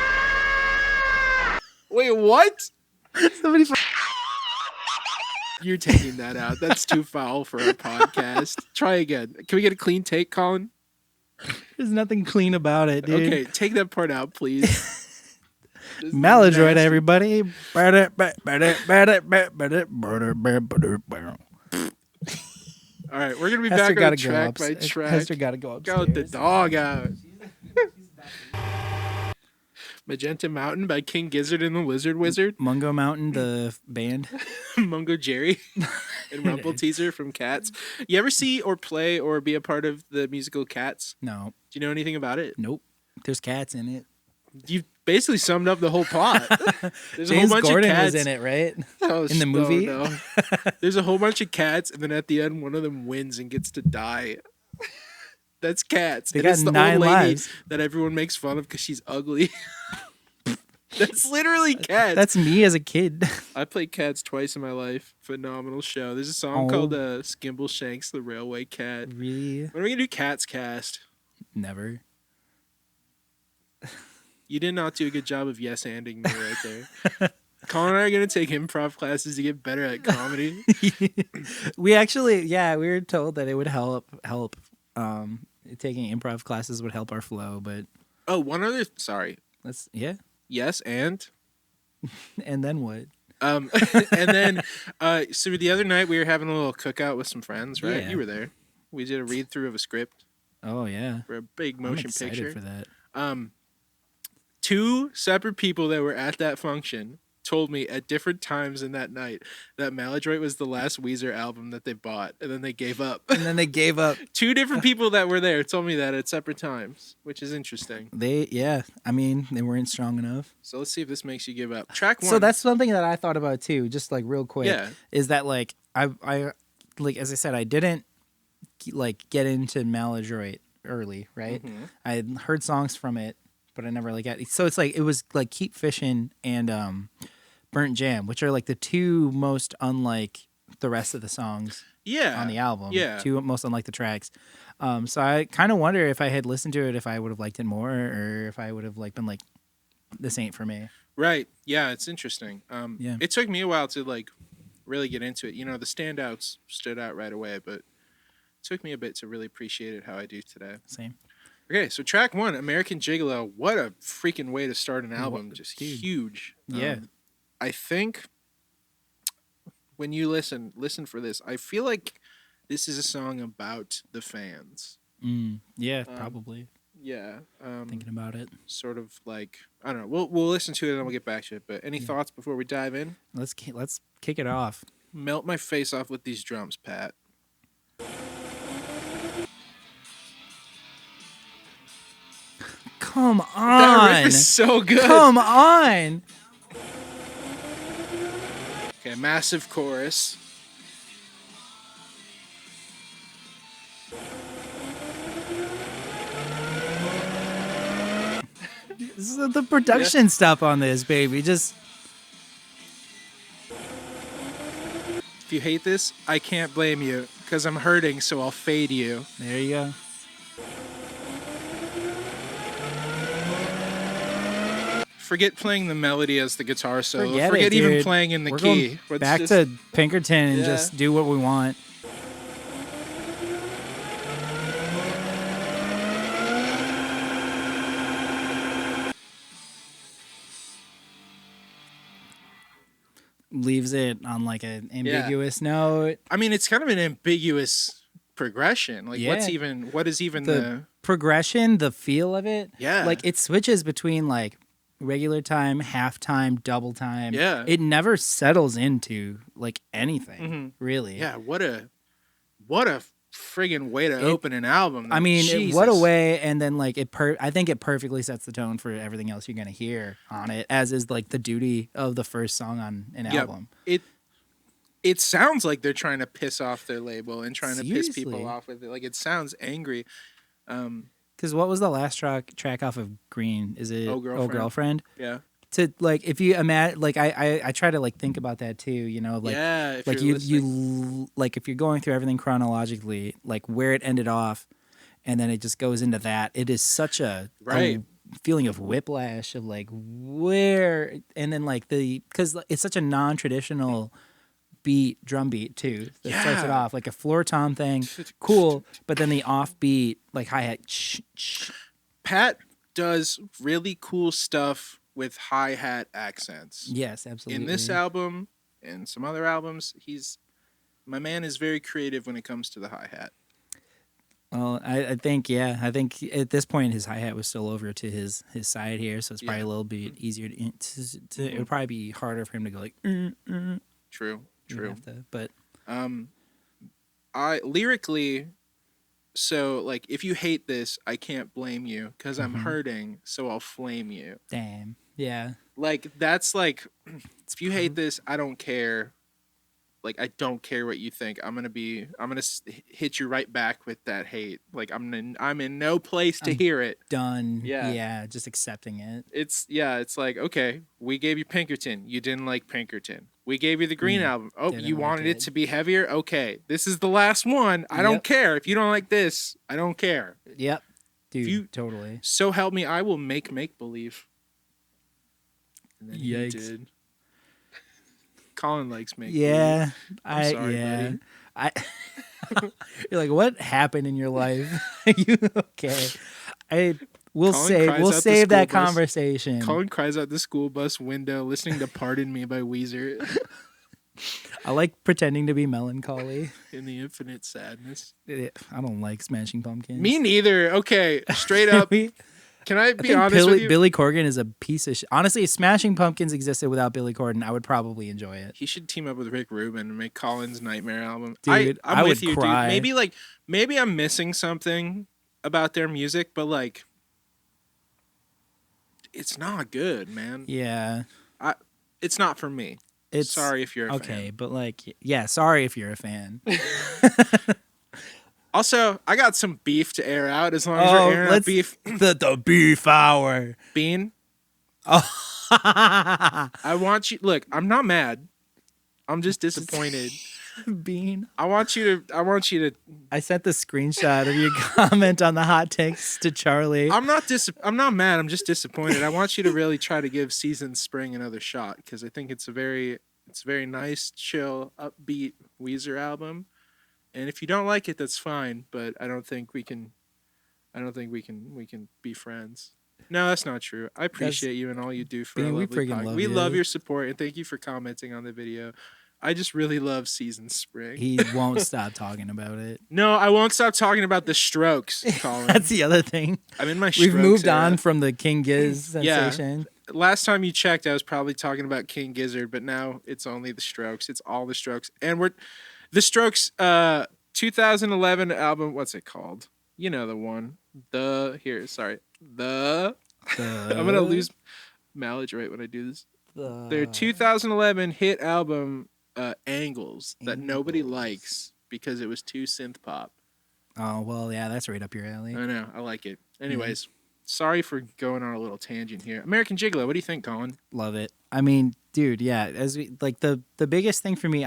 Wait, what? Somebody. You're taking that out. That's too foul for our podcast. Try again. Can we get a clean take, Colin? There's nothing clean about it, dude. Okay, take that part out, please. Maladroit, everybody. All right, we're gonna be back on track by track. Hester gotta go upstairs. Got the dog out. Magenta Mountain by King Gizzard and the Lizard Wizard. Mungo Mountain, the band. Mungo Jerry and Rumple Teaser from Cats. You ever see or play or be a part of the musical Cats? No. Do you know anything about it? Nope. There's cats in it. You've basically summed up the whole plot. There's James a whole bunch Gordon of cats was in it, right? Oh, in the movie? No. There's a whole bunch of cats, and then at the end, one of them wins and gets to die. That's Cats. They and got it's the 9 old lady lives. that everyone makes fun of because she's ugly. That's literally Cats. That's me as a kid. I played Cats twice in my life. Phenomenal show. There's a song called Skimble Shanks the Railway Cat. Really? When are we going to do Cats Cast? Never. You did not do a good job of yes-anding me right there. Colin and I are going to take improv classes to get better at comedy. We actually, we were told that it would help. Taking improv classes would help our flow, but... Oh, one other... Sorry. Yes, and? And then what? And then, so the other night we were having a little cookout with some friends, right? Yeah. You were there. We did a read through of a script Oh yeah. for a big I'm motion excited picture. for that. Two separate people that were at that function told me at different times in that night that Maladroit was the last Weezer album that they bought, and then they gave up. And then they gave up. Two different people that were there told me that at separate times, which is interesting. I mean, they weren't strong enough. So let's see if this makes you give up. Track one. So that's something that I thought about too, just like real quick. Yeah. Is that like I like, as I said, I didn't like get into Maladroit early, right? Mm-hmm. I had heard songs from it, but I never like got. So it's like it was like Keep Fishing and Burnt Jam, which are like the two most unlike the rest of the songs on the album. Yeah. Two most unlike the tracks. So I kind of wonder if I had listened to it, if I would have liked it more, or if I would have like been like, this ain't for me. Right. Yeah, it's interesting. Yeah. It took me a while to like really get into it. You know, the standouts stood out right away, but it took me a bit to really appreciate it how I do today. Same. Okay, so track one, American Gigolo. What a freaking way to start an album. Just dude. huge. Yeah. I think when you listen for this, I feel like this is a song about the fans. Yeah, probably. Yeah. Thinking about it. Sort of like, I don't know. We'll listen to it and then we'll get back to it. But any thoughts before we dive in? Let's kick it off. Melt my face off with these drums, Pat. Come on. That riff is so good. Come on. Okay, massive chorus. This is the production stuff on this, baby. Just If you hate this, I can't blame you because I'm hurting, so I'll fade you. there you go. Forget playing the melody as the guitar solo. Forget Forget it, even dude. playing in the We're key. going Let's back just- to Pinkerton and Yeah. just do what we want. Leaves it on like an ambiguous note. I mean, it's kind of an ambiguous progression. Like, Yeah. what is even The the progression, the feel of it. Yeah. Like it switches between like regular time, half time, double time. Yeah. It never settles into like anything, Mhm. really. Yeah, what a friggin' way to open an album. I mean, Jesus. what a way, and then like I think it perfectly sets the tone for everything else you're gonna hear on it, as is like the duty of the first song on an Yeah, album. It sounds like they're trying to piss off their label and trying to piss people Seriously. off with it. Like, it sounds angry. Because what was the last track off of Green? Is it Oh, Girlfriend. Yeah. To like, if you imagine, like I try to like think about that too. You know, like yeah, if like you're you listening. like if you're going through everything chronologically, like where it ended off, and then it just goes into that. It is such a feeling of whiplash of like where, and then like because it's such a non-traditional drum beat too that starts it Yeah. off like a floor tom thing, cool, but then the offbeat like hi-hat. Pat does really cool stuff with hi-hat accents. Yes, absolutely. In this album and some other albums, my man is very creative when it comes to the hi-hat. Well, I think at this point his hi-hat was still over to his side here, so it's probably a little bit easier to it would probably be harder for him to go like True. but I lyrically, so like, if you hate this, I can't blame you because I'm hurting, so I'll flame you. damn, yeah. Like, that's like, if you hate this, I don't care. Like, I don't care what you think. I'm gonna hit you right back with that hate. Like, I'm in no place to hear it. Done. Yeah. Yeah, just accepting it. It's like, okay, we gave you Pinkerton. You didn't like Pinkerton. We gave you the Green album. Oh, Didn't you like wanted it it. to be heavier? Okay, this is the last one. I don't Yep. care. If you don't like this, I don't care. Yep. Dude, you- totally. So help me, I will make believe. And then he Yikes. did. Colin likes make Yeah. I'm sorry, yeah. buddy. You're like, what happened in your life? You okay? We'll Colin save cries out the that school bus. conversation. Colin cries out the school bus window listening to Pardon Me by Weezer. I like pretending to be melancholy. In the infinite sadness. I don't like Smashing Pumpkins. Me neither. Okay, straight up. Can I be think honest with you? Billy Corgan is a piece of shit. Honestly, if Smashing Pumpkins existed without Billy Corgan, I would probably enjoy it. He should team up with Rick Rubin and make Colin's Nightmare album. Dude, I'm I with would you, cry. dude. Maybe I'm missing something about their music, but like, it's not good, man. Yeah. It's not for me. Sorry if you're a fan. Okay, but like, yeah, sorry if you're a fan. Also, I got some beef to air out as long as we're airing out beef. The beef hour. Bean. Oh. I want you. Look, I'm not mad. I'm just disappointed. Bean. I want you to. I sent the screenshot of your comment on the hot takes to Charlie. I'm not mad. I'm just disappointed. I want you to really try to give Season Spring another shot because I think it's a very nice, chill, upbeat Weezer album. And if you don't like it, that's fine. But I don't think we can be friends. No, that's not true. I appreciate you and all you do for our lovely podcast. We love your support and thank you for commenting on the video. I just really love Season Spring. He won't stop talking about it. No, I won't stop talking about the Strokes, Colin. That's the other thing. I'm in my Strokes We've moved era. on from the King Giz sensation. Yeah. Last time you checked, I was probably talking about King Gizzard, but now it's only the Strokes. It's all the Strokes. And the Strokes 2011 album, what's it called? You know the one. I'm going to lose Maladroit when I do this. Their 2011 hit album, Angles, that nobody likes because it was too synth pop. Oh, well, yeah, that's right up your alley. I know. I like it. Anyways, sorry for going on a little tangent here. American Gigolo, what do you think, Colin? Love it. I mean, dude, yeah, as we like the biggest thing for me,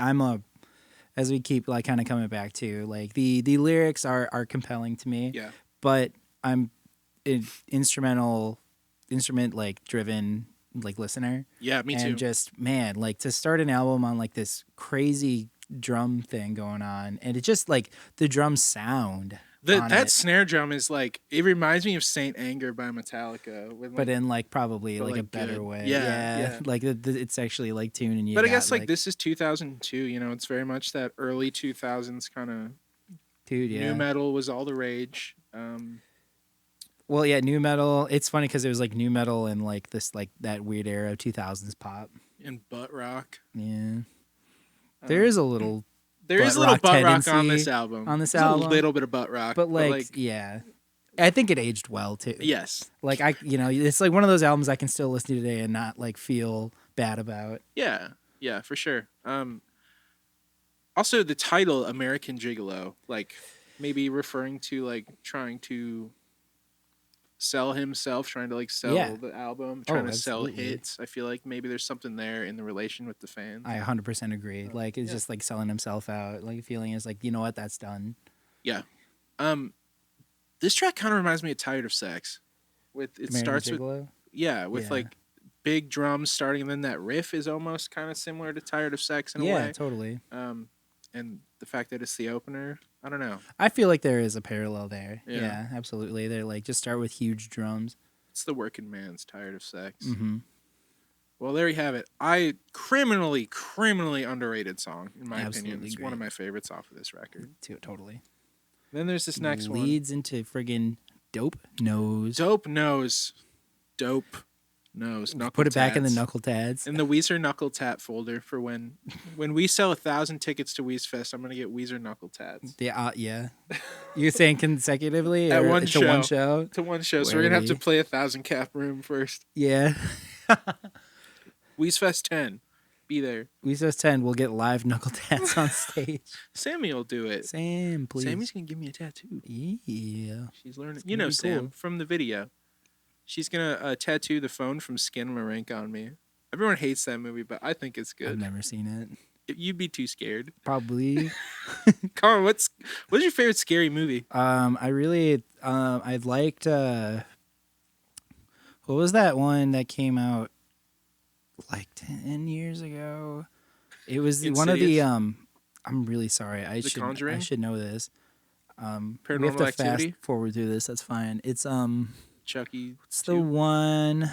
as we keep like kind of coming back to, like the lyrics are compelling to me. Yeah. But I'm an instrument like driven like listener. Yeah, me too. And just, man, like to start an album on like this crazy drum thing going on, and it just like the drum sound. That snare drum is like, it reminds me of Saint Anger by Metallica. But in like probably like a better way. Yeah. Like it's actually like tuning you. But I guess like this is 2002, you know, it's very much that early 2000s kind of. Dude, yeah. Nu metal was all the rage. Well, yeah, nu metal. It's funny because it was like nu metal and like this, like that weird era of 2000s pop and butt rock. Yeah, there is a little. There is a little butt rock on this album. A little bit of butt rock, but like yeah, I think it aged well too. Yes, like it's like one of those albums I can still listen to today and not like feel bad about. Yeah, for sure. Also, the title American Gigolo, like maybe referring to like trying to sell himself, trying to like sell the album, trying to sell hits. I feel like maybe there's something there in the relation with the fans. I 100% agree. Like it's just like selling himself out. Like feeling is like, you know what, that's done. Yeah. This track kind of reminds me of Tired of Sex. Starts with like big drums starting, and then that riff is almost kind of similar to Tired of Sex in a way. Yeah, totally. And the fact that it's the opener, I don't know. I feel like there is a parallel there. Yeah, absolutely. They're like, just start with huge drums. It's the working man's Tired of Sex. Mm-hmm. Well, there you have it. Criminally underrated song, in my opinion. It's one of my favorites off of this record. Totally. Then there's this next one. Leads into friggin' Dope Nose. Dope Nose. Put it back in the knuckle tads. In the Weezer knuckle tat folder for when we sell 1,000 tickets to Weezfest, I'm gonna get Weezer knuckle tats. Yeah. You're saying consecutively at one to one show? To one show. So we're gonna have to play 1,000 cap room first. Yeah. Weezfest 10. Be there. Weezfest 10. We'll get live knuckle tats on stage. Sammy will do it. Sam, please. Sammy's gonna give me a tattoo. Yeah. She's learning. You know Sam from the video. She's gonna tattoo the phone from Skinamarink on me. Everyone hates that movie, but I think it's good. I've never seen it. You'd be too scared. Probably. Colin, what's your favorite scary movie? I really I liked what was that one that came out like 10 years ago? It was Insidious? One of the I'm really sorry. I Conjuring? should know this. Paranormal we have to Activity? fast forward through this. That's fine. It's Chucky. It's the one.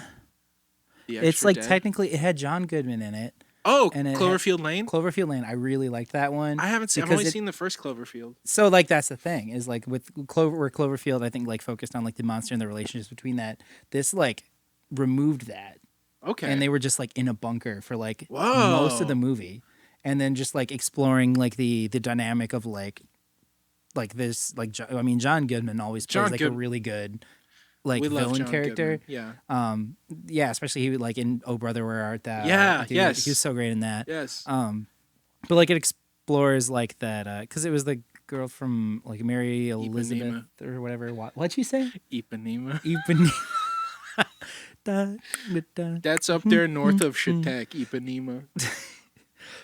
It's like technically it had John Goodman in it. Oh, And Cloverfield Lane. Cloverfield Lane. I really liked that one. I haven't seen. I've only seen the first Cloverfield. So like that's the thing is like with Cloverfield, I think like focused on like the monster and the relationships between that. This like removed that. Okay. And they were just like in a bunker for like Whoa. most of the movie, and then just like exploring like the dynamic of like this like I mean John Goodman always plays like a really good like villain character. Goodman. Yeah. Yeah, especially he like in Oh Brother Where Art Thou. Yeah. Dude, Yes. He was so great in that. Yes. But like it explores like that because it was the girl from like Mary Elizabeth or whatever. What'd you say? Ipanema. That's up there north of Shatek, Ipanema.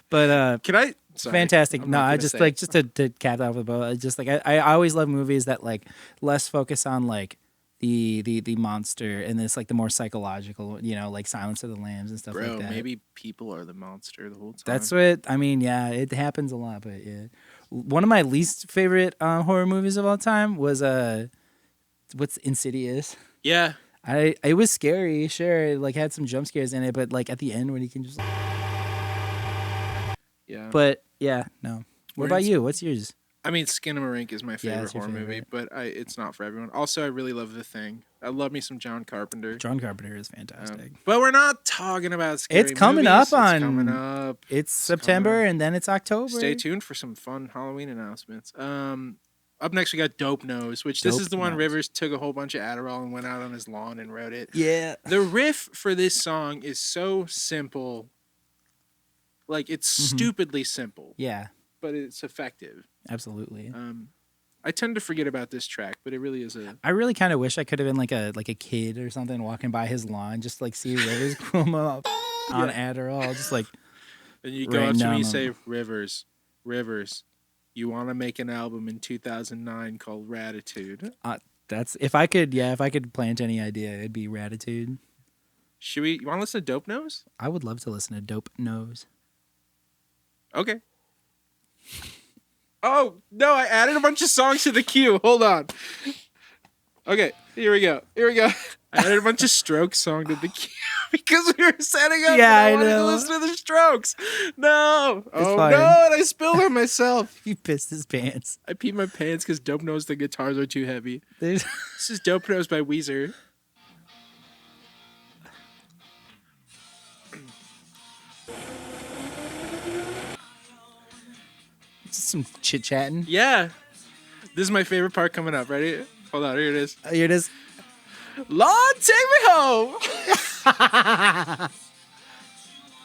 But can I? Sorry, fantastic. No, I just like just to cap that with a bow. Just like I always love movies that like less focus on like the monster and it's like the more psychological, you know, like Silence of the Lambs and stuff like that. Maybe people are the monster the whole time. That's what I mean. Yeah, it happens a lot. But yeah, one of my least favorite horror movies of all time was what's Insidious. Yeah. It was scary, sure. It like had some jump scares in it, but like at the end when he can just yeah. But yeah, no. What about you? What's yours? I mean, Skinamarink is my favorite horror movie, but it's not for everyone. Also, I really love The Thing. I love me some John Carpenter. John Carpenter is fantastic. But we're not talking about scary It's coming movies. up on. It's coming up. It's September and then it's October. Stay tuned for some fun Halloween announcements. Up next, we got Dope Nose, which this is the one Rivers took a whole bunch of Adderall and went out on his lawn and wrote it. Yeah. The riff for this song is so simple. Like, it's stupidly simple. Yeah. But it's effective. Absolutely. I tend to forget about this track, but it really is I really kind of wish I could have been like a kid or something walking by his lawn, just like see Rivers come up on Adderall, just like. And you go up to me and say, Rivers, you want to make an album in 2009 called Ratitude? That's if I could plant any idea, it'd be Ratitude. You want to listen to Dope Nose? I would love to listen to Dope Nose. Okay. Oh, no, I added a bunch of songs to the queue. Hold on. Okay, here we go. I added a bunch of Strokes songs to the queue because we were setting up and I wanted to listen to the Strokes. No. No, and I spilled on myself. You pissed his pants. I peed my pants because Dope Knows the guitars are too heavy. This is Dope Nose by Weezer. Some chit chatting. Yeah. This is my favorite part coming up. Ready? Hold on. Here it is. Here it is. Lord, take me home.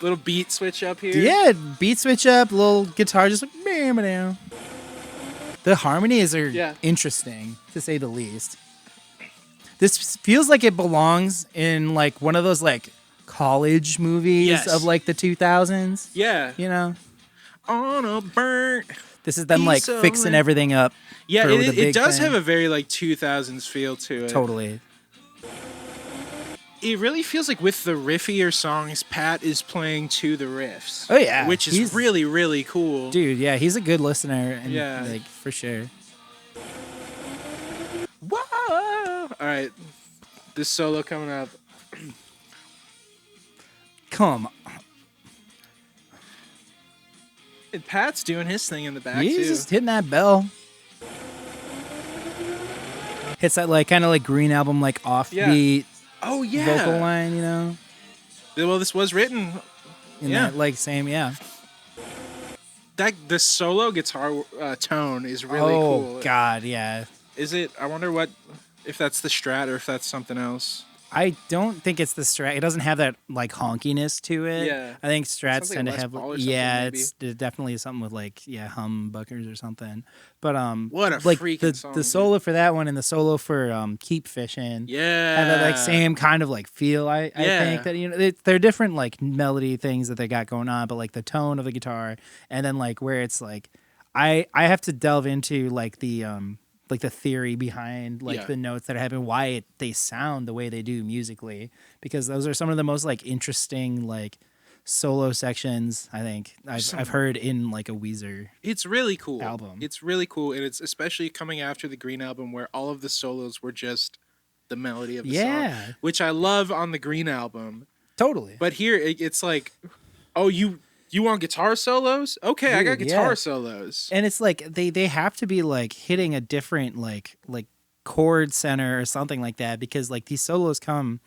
Little beat switch up here. Yeah, beat switch up. Little guitar just like down. The harmonies are interesting to say the least. This feels like it belongs in like one of those like college movies of like the 2000s. Yeah. You know? On a burnt. This is them like fixing everything up. Yeah, it does have a very like 2000s feel to it. Totally. It really feels like with the riffier songs, Pat is playing to the riffs. Oh yeah, which is really, really cool. Dude, yeah, he's a good listener. And, like for sure. Whoa! All right, this solo coming up. Come on. And Pat's doing his thing in the back He's too. just hitting that bell. Hits that like kind of like Green Album like offbeat. Oh yeah. Vocal line, you know. Well, this was written in that like same That the solo guitar tone is really cool. Oh God, yeah. Is it? I wonder if that's the Strat or if that's something else. I don't think it's the Strat. It doesn't have that like honkiness to it. Yeah. I think Strats tend to have it definitely something with like humbuckers or something. But what a like freaking song, the solo for that one and the solo for Keep Fishing. Yeah. Have that like same kind of like feel. I think that, you know, they're different like melody things that they got going on, but like the tone of the guitar and then like where it's like I have to delve into like the theory behind like the notes that happen, why they sound the way they do musically, because those are some of the most like interesting like solo sections I think I've heard in like a Weezer. It's really cool album. It's really cool, and it's especially coming after the Green Album where all of the solos were just the melody of the song, which I love on the Green Album. Totally. But here it's like Oh, you want guitar solos? Okay, Dude, I got guitar yeah. solos. And it's like they have to be like hitting a different like chord center or something like that, because like these solos come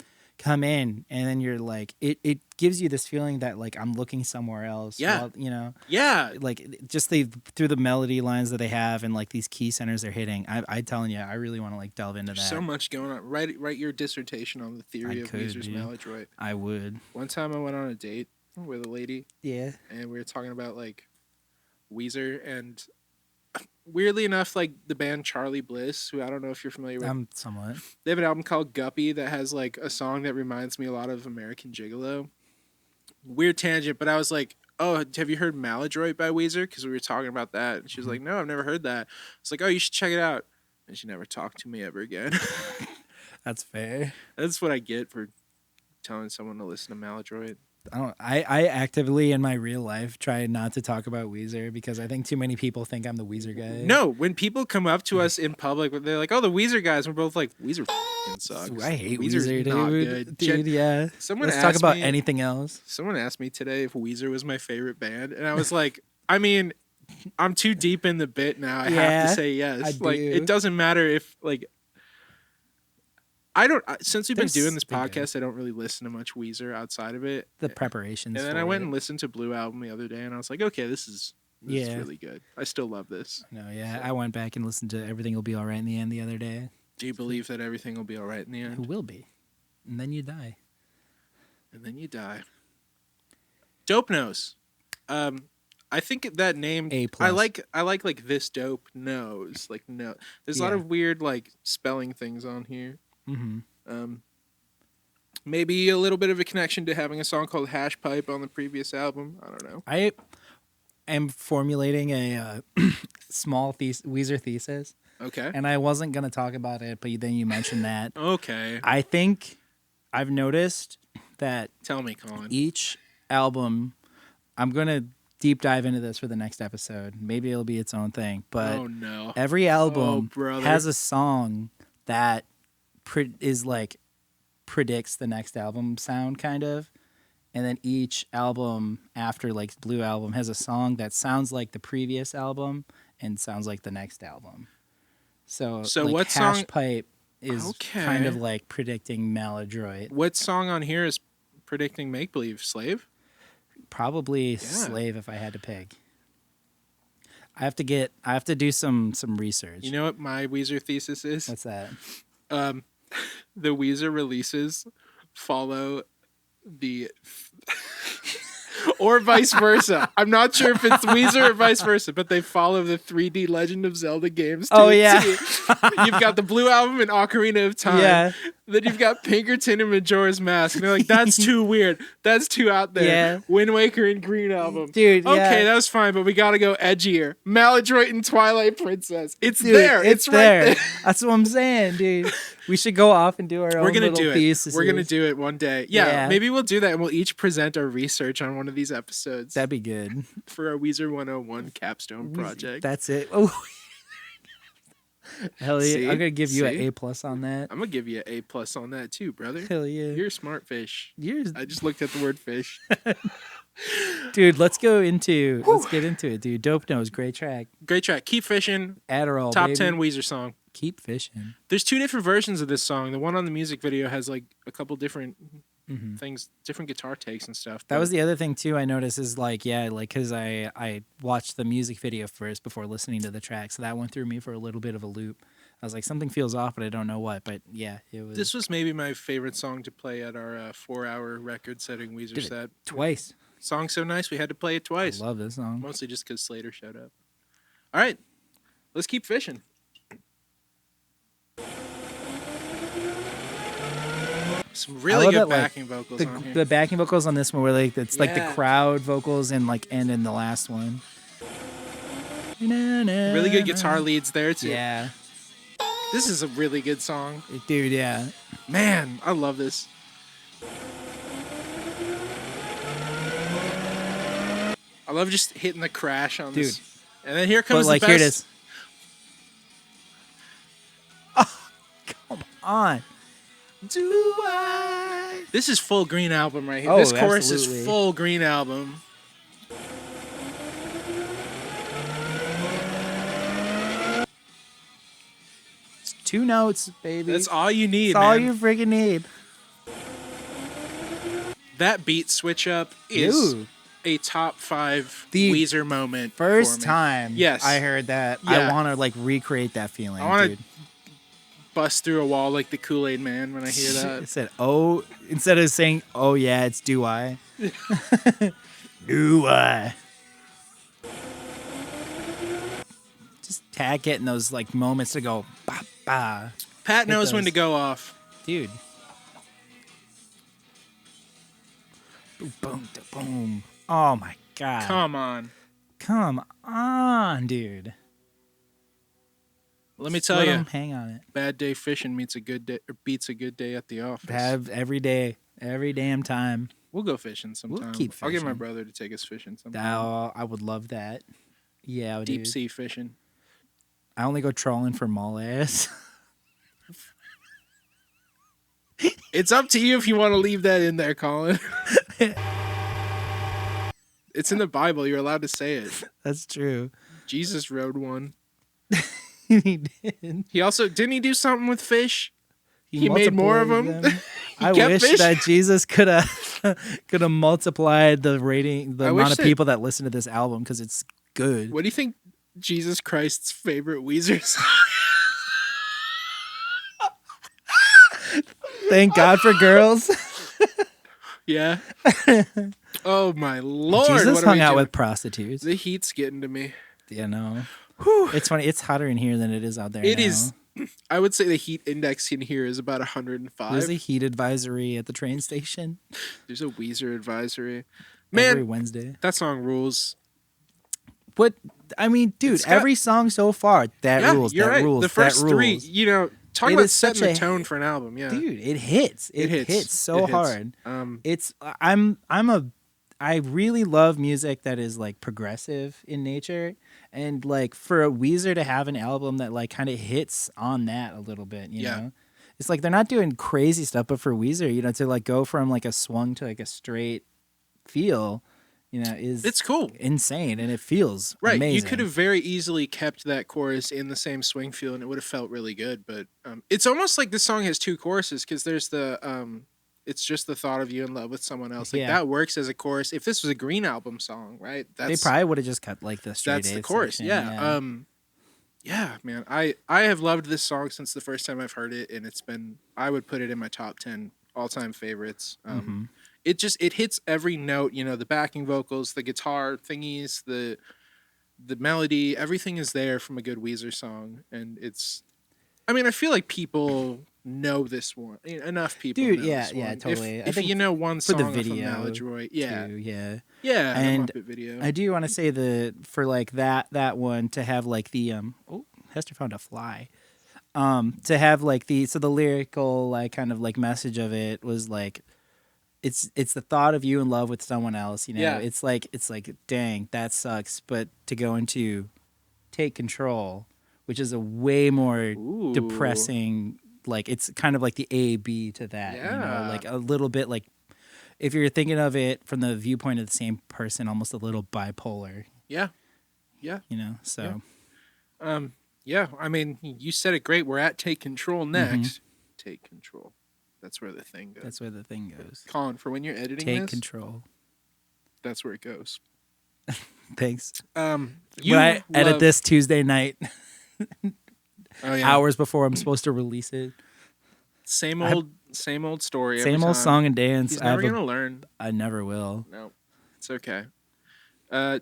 in and then you're like it gives you this feeling that like I'm looking somewhere else. Yeah. While, you know. Yeah. Like just through the melody lines that they have and like these key centers they're hitting. I'm telling you, I really want to like delve into that. So much going on. Write your dissertation on the theory of Weezer's dude. Maladroit. I would. One time I went on a date with a lady. Yeah. And we were talking about like Weezer, and weirdly enough, like the band Charlie Bliss, who I don't know if you're familiar with. Somewhat. They have an album called Guppy that has like a song that reminds me a lot of American Gigolo. Weird tangent, but I was like, oh, have you heard Maladroit by Weezer? Because we were talking about that. And she was like, no, I've never heard that. I was like, oh, you should check it out. And she never talked to me ever again. That's fair. That's what I get for telling someone to listen to Maladroit. I actively in my real life try not to talk about Weezer because I think too many people think I'm the Weezer guy. No, when people come up to us in public, they're like, oh, the Weezer guys. We're both like, Weezer sucks. I hate Weezer's Weezer, not dude. good. Yeah. Someone Let's asked talk about me, anything else. Someone asked me today if Weezer was my favorite band, and I was like, I mean, I'm too deep in the bit now. I have to say yes. Like, it doesn't matter if like. Since we've been doing this podcast, I don't really listen to much Weezer outside of it. The preparations. And then I went and listened to Blue Album the other day, and I was like, okay, this is really good. I still love this. No, yeah. So. I went back and listened to Everything Will Be All Right in the End the other day. Do you believe that everything will be all right in the end? It will be. And then you die. And then you die. Dope Nose. I think that name A+. I like this dope nose. Like no. There's a lot of weird like spelling things on here. Mm-hmm. Maybe a little bit of a connection to having a song called Hash Pipe on the previous album. I don't know. I am formulating a small Weezer thesis. Okay. And I wasn't going to talk about it, but then you mentioned that. Okay. I think I've noticed that... Tell me, Colin. Each album... I'm going to deep dive into this for the next episode. Maybe it'll be its own thing. But every album has a song that is like predicts the next album sound, kind of. And then each album after like Blue Album has a song that sounds like the previous album and sounds like the next album. So like what Hash song? Pipe is kind of like predicting Maladroit. What song on here is predicting Make Believe? Slave? Probably Slave if I had to pick. I have to do some research. You know what my Weezer thesis is? What's that? The Weezer releases follow the or vice versa. I'm not sure if it's Weezer or vice versa, but they follow the 3D Legend of Zelda games. Oh yeah. You've got the Blue Album and Ocarina of Time. Yeah. Then you've got Pinkerton and Majora's Mask. And they're like, that's too weird. That's too out there. Yeah. Wind Waker and Green Album. Dude, okay, that was fine, but we gotta go edgier. Maladroit and Twilight Princess. It's there. It's right there. That's what I'm saying, dude. We should go off and do our own little thesis. We're gonna do it one day. Yeah, maybe we'll do that, and we'll each present our research on one of these episodes. That'd be good for our Weezer 101 capstone project. That's it. Oh, hell yeah! See? I'm gonna give you an A+ on that. I'm gonna give you an A+ on that too, brother. Hell yeah! You're a smart fish. I just looked at the word fish. Dude, let's get into it, dude. Dope Nose, great track. Great track. Keep fishing. Adderall. Top baby. 10 Weezer song. Keep fishing. There's two different versions of this song. The one on the music video has like a couple different things, different guitar takes and stuff. That was the other thing too I noticed is like, because I watched the music video first before listening to the track, so that went through me for a little bit of a loop. I was like, something feels off, but I don't know what. But yeah, it was. This was maybe my favorite song to play at our 4-hour record-setting Weezer set. Twice. Song's so nice, we had to play it twice. I love this song. Mostly just because Slater showed up. All right, let's keep fishing. Some really good backing vocals on here. The backing vocals on this one were like it's like the crowd vocals and in the last one. Really good guitar leads there too. Yeah. This is a really good song. Dude, yeah. Man, I love this. I love just hitting the crash on this. And then here comes the best. Here it is. Oh, come on. Do I This is full Green Album right here. Oh, This chorus absolutely. is full Green Album. It's 2 notes, baby. That's all you need, That's all man. you freaking need. That beat switch up is Dude. a top 5 The Weezer moment First for me. time Yes. I heard that, Yeah. I want to like recreate that feeling, I wanna dude. bust through a wall like the Kool-Aid Man when I hear that. It said, "Oh," instead of saying, "Oh yeah, it's do I." Do I? Just Tag getting those like moments to go, ba ba, Pat knows when those. to go off. dude. Boom, boom, da, boom. Oh my god! Come on. Come on, dude. Let me Just tell let you, 'em hang on it. bad day fishing beats a good day at the office. Have every day, every damn time. We'll go fishing sometime. keep I'll get my fishing. brother to take us fishing sometime. Oh, I would love that. Yeah, Deep dude. sea fishing. I only go trolling for mole-ass. It's up to you if you want to leave that in there, Colin. It's in the Bible. You're allowed to say it. That's true. Jesus rode one. He did. He also didn't he do something with fish? He made multiplied more of them. I kept wish fish? that Jesus could have multiplied the rating, the I amount wish of that- people that listen to this album because it's good. What do you think Jesus Christ's favorite Weezer song? Thank God for girls. Yeah. Oh my Lord! Jesus what are hung we out doing? with prostitutes. The heat's getting to me. You know, it's funny. It's hotter in here than it is out there. It now. is. I would say the heat index in here is about 105. There's a heat advisory at the train station There's a Weezer advisory. every Man, Wednesday. that song rules. What I mean, dude, It's got- every song so far that Yeah, rules. you're that right. rules. The first that three, rules. talk It about is such setting the a- tone for an album. Yeah, Dude, it hits. It hits so It hits. hard. It's I really love music that is like progressive in nature, and like for a Weezer to have an album that like kind of hits on that a little bit, you Yeah. know, it's like they're not doing crazy stuff, but for Weezer, you know, to like go from like a swung to like a straight feel, you know, it's cool. insane, and it feels Right, amazing. you could have very easily kept that chorus in the same swing feel, and it would have felt really good. But it's almost like this song has two choruses because there's the it's just the thought of you in love with someone else. Like Yeah. that works as a chorus. If this was a Green Album song, right? They probably would have just cut like the straight. That's the eighth chorus. section, Yeah. Yeah, man. I have loved this song since the first time I've heard it, and I would put it in my top 10 all-time favorites. It hits every note, the backing vocals, the guitar thingies, the melody, everything is there from a good Weezer song, and I feel like people know this one. Enough people Dude, know yeah, this yeah, one. totally. I If think you know one for song the from video, Maladroit, yeah. too, yeah. Yeah, And the Muppet video. I do want to say that for like that one to have like the Hester found a fly. To have like the lyrical like kind of like message of it was like it's the thought of you in love with someone else, you know. Yeah. It's like dang, that sucks, but to go into Take Control, which is a way more Ooh. depressing, like it's kind of like the A-B to that, you know, Yeah. like a little bit like if you're thinking of it from the viewpoint of the same person, almost a little bipolar, Yeah. Yeah. you know. So Yeah, you said it great. We're at Take Control next. Take Control. That's where the thing goes. that's where the thing goes. Colin, for when you're editing Take this, control. that's where it goes. Thanks. You When I edit love- this Tuesday night, oh, yeah. hours before I'm supposed to release it, Same old story. same every old time. song and dance. He's never gonna learn. I never will. No, it's okay.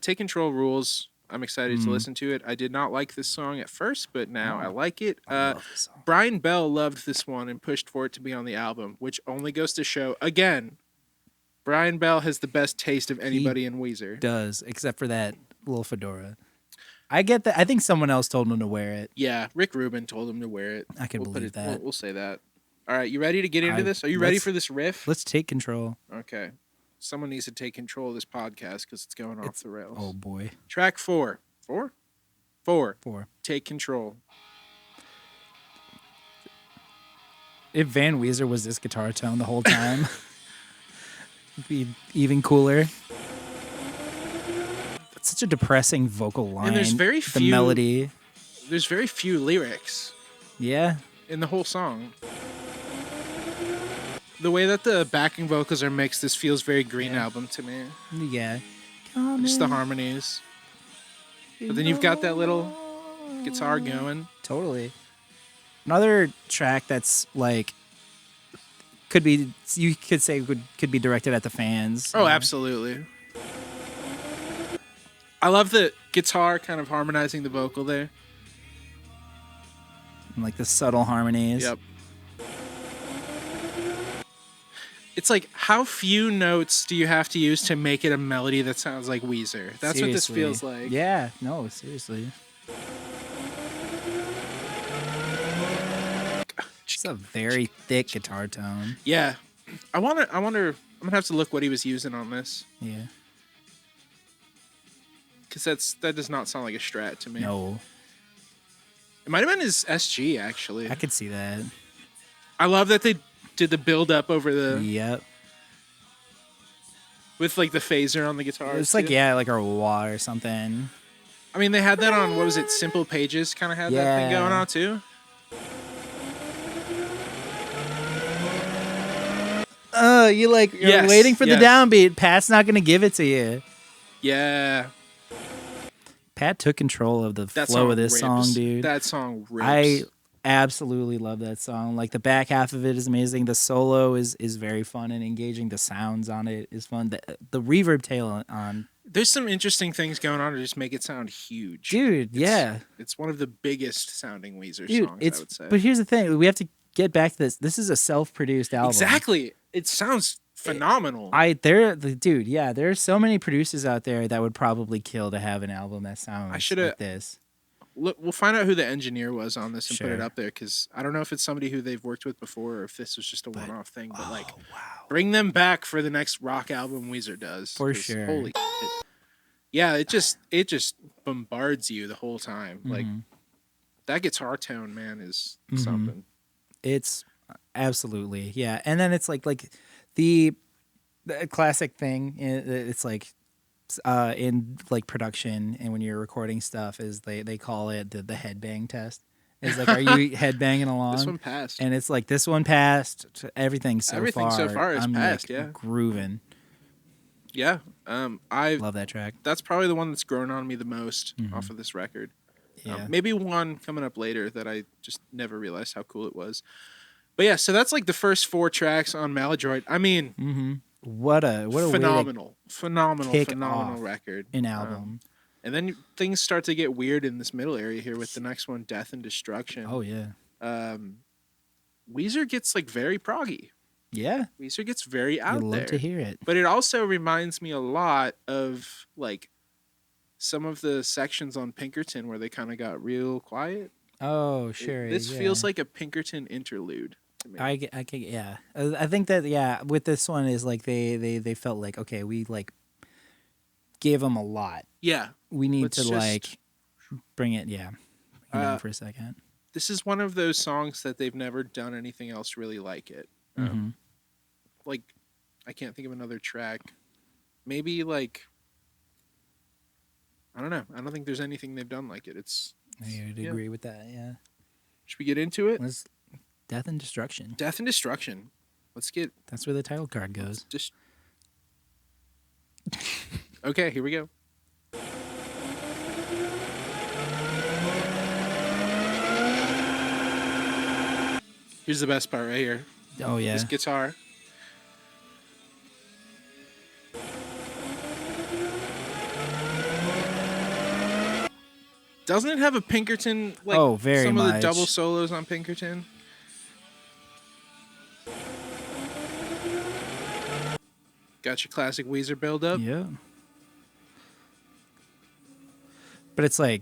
Take Control rules. I'm excited to listen to it. I did not like this song at first, but now I like it. I love this song. Brian Bell loved this one and pushed for it to be on the album, which only goes to show, again, Brian Bell has the best taste of anybody in Weezer. Does, except for that little fedora. I get that. I think someone else told him to wear it. Yeah, Rick Rubin told him to wear it. I can believe that. We'll say that. All right, you ready to get into this? Are you ready let's- for this riff? Let's take control. Okay. Someone needs to take control of this podcast because it's going off the rails. Oh boy. Track 4. 4? 4. 4. Take Control. if Van Weezer was this guitar tone the whole time, it'd be even cooler. It's such a depressing vocal line. And there's very few the melody. There's very few lyrics. Yeah. In the whole song. The way that the backing vocals are mixed, this feels very Green Album to me. Yeah. Just the harmonies. But then you've got that little guitar going. Totally. Another track that's like could be could be directed at the fans. Oh, absolutely. I love the guitar kind of harmonizing the vocal there. And like the subtle harmonies. Yep. It's like, how few notes do you have to use to make it a melody that sounds like Weezer? That's seriously. What this feels like. Yeah, no, seriously. It's a very thick guitar tone. Yeah. I wonder, I'm going to have to look what he was using on this. Yeah. Because that does not sound like a Strat to me. No. It might have been his SG, actually. I could see that. I love that they did the build up over the... Yep. With, like, the phaser on the guitar. It's like, yeah, like a wah or something. I mean, they had that on, what was it, Simple Pages kind of had that thing going on, too. You're waiting for the downbeat. Pat's not going to give it to you. Yeah. Pat took control of the flow of this song, dude. That song rips. I absolutely love that song. Like, the back half of it is amazing. The solo is very fun and engaging. The sounds on it is fun. The reverb tail on. There's some interesting things going on to just make it sound huge. Dude, yeah. It's one of the biggest sounding Weezer songs, I would say. But here's the thing. We have to get back to this. This is a self-produced album. Exactly. It sounds phenomenal. There are so many producers out there that would probably kill to have an album that sounds like this. Look, we'll find out who the engineer was on this and put it up there, because I don't know if it's somebody who they've worked with before or if this was just a one-off thing. But bring them back for the next rock album Weezer does. For sure. Holy shit. Yeah, it just bombards you the whole time. Mm-hmm. Like, that guitar tone, man, is something. It's absolutely, yeah. And then it's like the classic thing. It's like in like production and when you're recording stuff is they call it the headbang test. It's like, are you headbanging along? This one passed, and it's like this one passed. Everything so far is passed. Like, grooving. Yeah, I love that track. That's probably the one that's grown on me the most off of this record. Yeah. Maybe one coming up later that I just never realized how cool it was. But yeah, so that's like the first 4 tracks on Maladroit. I mean, what a phenomenal record. An album. And then things start to get weird in this middle area here with the next one, Death and Destruction. Oh yeah. Weezer gets like very proggy. Yeah. Weezer gets very out there. You love to hear it. But it also reminds me a lot of like some of the sections on Pinkerton where they kind of got real quiet. Oh, sure. This feels like a Pinkerton interlude to me. I think that with this one is like they felt like, okay, we like gave them a lot. Yeah. We need to like bring it down for a second. This is one of those songs that they've never done anything else really like it. Like, I can't think of another track. Maybe like, I don't know. I don't think there's anything they've done like it. I would agree with that. Yeah. Should we get into it? Death and Destruction. Death and Destruction. Let's get. That's where the title card goes. Okay, here we go. Here's the best part right here. Oh yeah. This guitar. Doesn't it have a Pinkerton, like very some much. of the double solos on Pinkerton? Got your classic Weezer build-up. Yeah. But it's like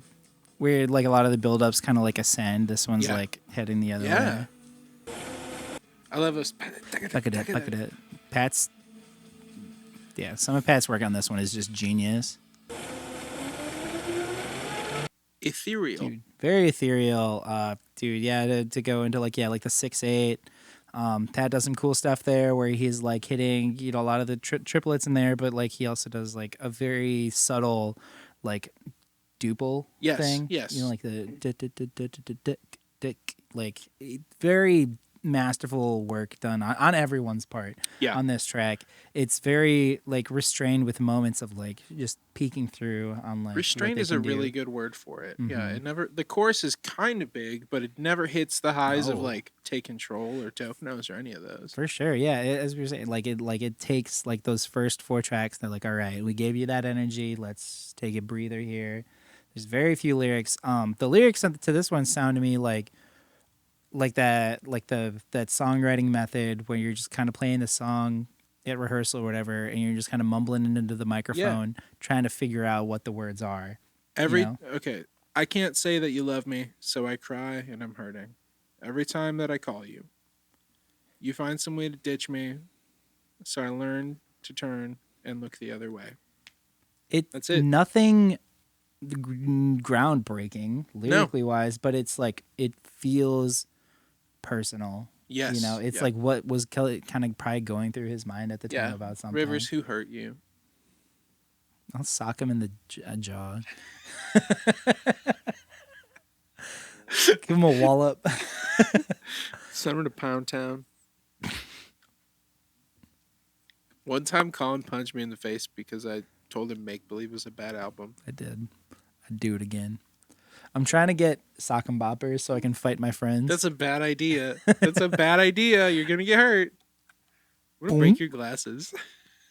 weird, like a lot of the build-ups kind of like ascend. This one's like heading the other way. I love this. Pat's... Yeah, some of Pat's work on this one is just genius. Ethereal. Dude, very ethereal. Dude, yeah, to go into like the 6/8, Pat does some cool stuff there where he's like hitting, a lot of the triplets in there, but like he also does like a very subtle like duple thing. Yes. Like the like very masterful work done on everyone's part on this track. It's very like restrained with moments of like just peeking through on like restrained is a really good word for it. Yeah, it never, the chorus is kind of big, but it never hits the highs of like Take Control or Dope Nose or any of those. For sure. Yeah, as we were saying, it takes like those first 4 tracks. They're like, all right, we gave you that energy, let's take a breather here. There's very few lyrics. The lyrics to this one sound to me like that songwriting method where you're just kind of playing the song at rehearsal or whatever, and you're just kind of mumbling into the microphone, trying to figure out what the words are. Okay, I can't say that you love me, so I cry and I'm hurting. Every time that I call you, you find some way to ditch me, so I learn to turn and look the other way. That's it. Nothing groundbreaking lyrically wise, but it's like it feels personal. Yes. It's like what was Kelly kind of probably going through his mind at the time about something. Rivers, who hurt you? I'll sock him in the jaw. Give him a wallop. Send him to Pound Town. One time Colin punched me in the face because I told him Make Believe was a bad album. I did. I'd do it again. I'm trying to get sock and boppers so I can fight my friends. That's a bad idea. That's a bad idea. You're going to get hurt. I'm going to break your glasses.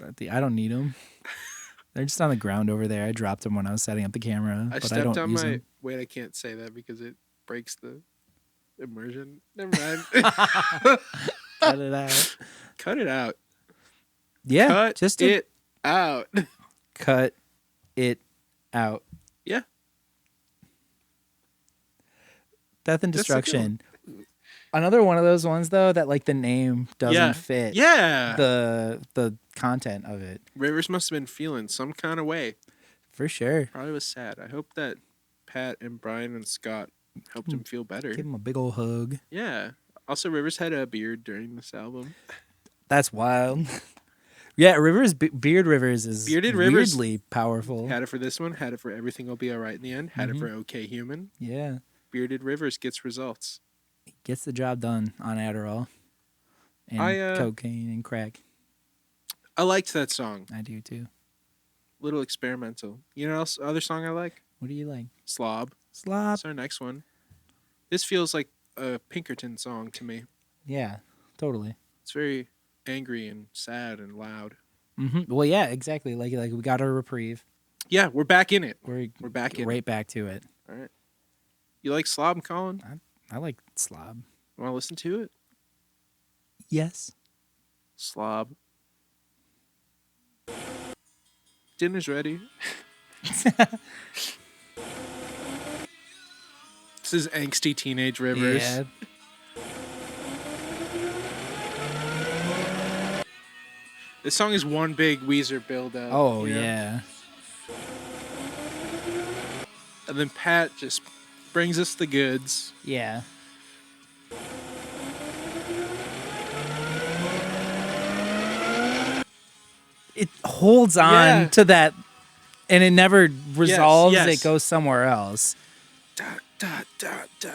I don't need them. They're just on the ground over there. I dropped them when I was setting up the camera. I stepped on my... Wait, I can't say that because it breaks the immersion. Never mind. Cut it out. Cut it out. Yeah. Cut it out. Cut it out. Yeah. Death and Destruction. Another one of those ones though that like the name doesn't fit. Yeah. The content of it. Rivers must have been feeling some kind of way. For sure. Probably was sad. I hope that Pat and Brian and Scott helped him feel better. Give him a big old hug. Yeah. Also, Rivers had a beard during this album. That's wild. Yeah, Bearded Rivers is weirdly powerful. Had it for this one. Had it for Everything Will Be Alright in the end. Had it for Okay Human. Yeah. Bearded Rivers gets results. Gets the job done on Adderall and cocaine and crack. I liked that song. I do too. Little experimental. You know other song I like? What do you like? Slob. That's our next one. This feels like a Pinkerton song to me. Yeah, totally. It's very angry and sad and loud. Mm-hmm. Well, yeah, exactly. Like we got our reprieve. Yeah, we're back in it. We're back in it. Right back to it. All right. You like Slob, Colin? I like Slob. Want to listen to it? Yes. Slob. Dinner's ready. This is angsty teenage Rivers. Yeah. This song is one big Weezer build-up. Oh, yeah. And then Pat just brings us the goods. Yeah. It holds on to that, and it never resolves. Yes. It goes somewhere else. Da, da, da, da.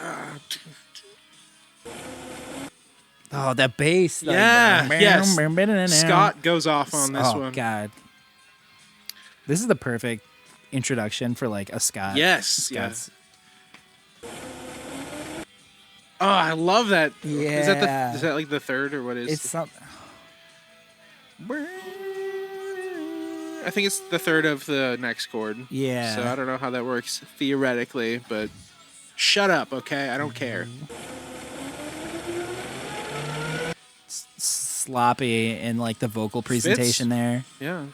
Oh, that bass. Yes. Scott goes off on this one. Oh, God. This is the perfect introduction for, like, a Scott. Yes. Oh, I love that. Yeah. Is that like the third or what is it's something. I think it's the third of the next chord. Yeah. So I don't know how that works theoretically, but shut up, okay? I don't care. Sloppy in like the vocal presentation there. Yeah.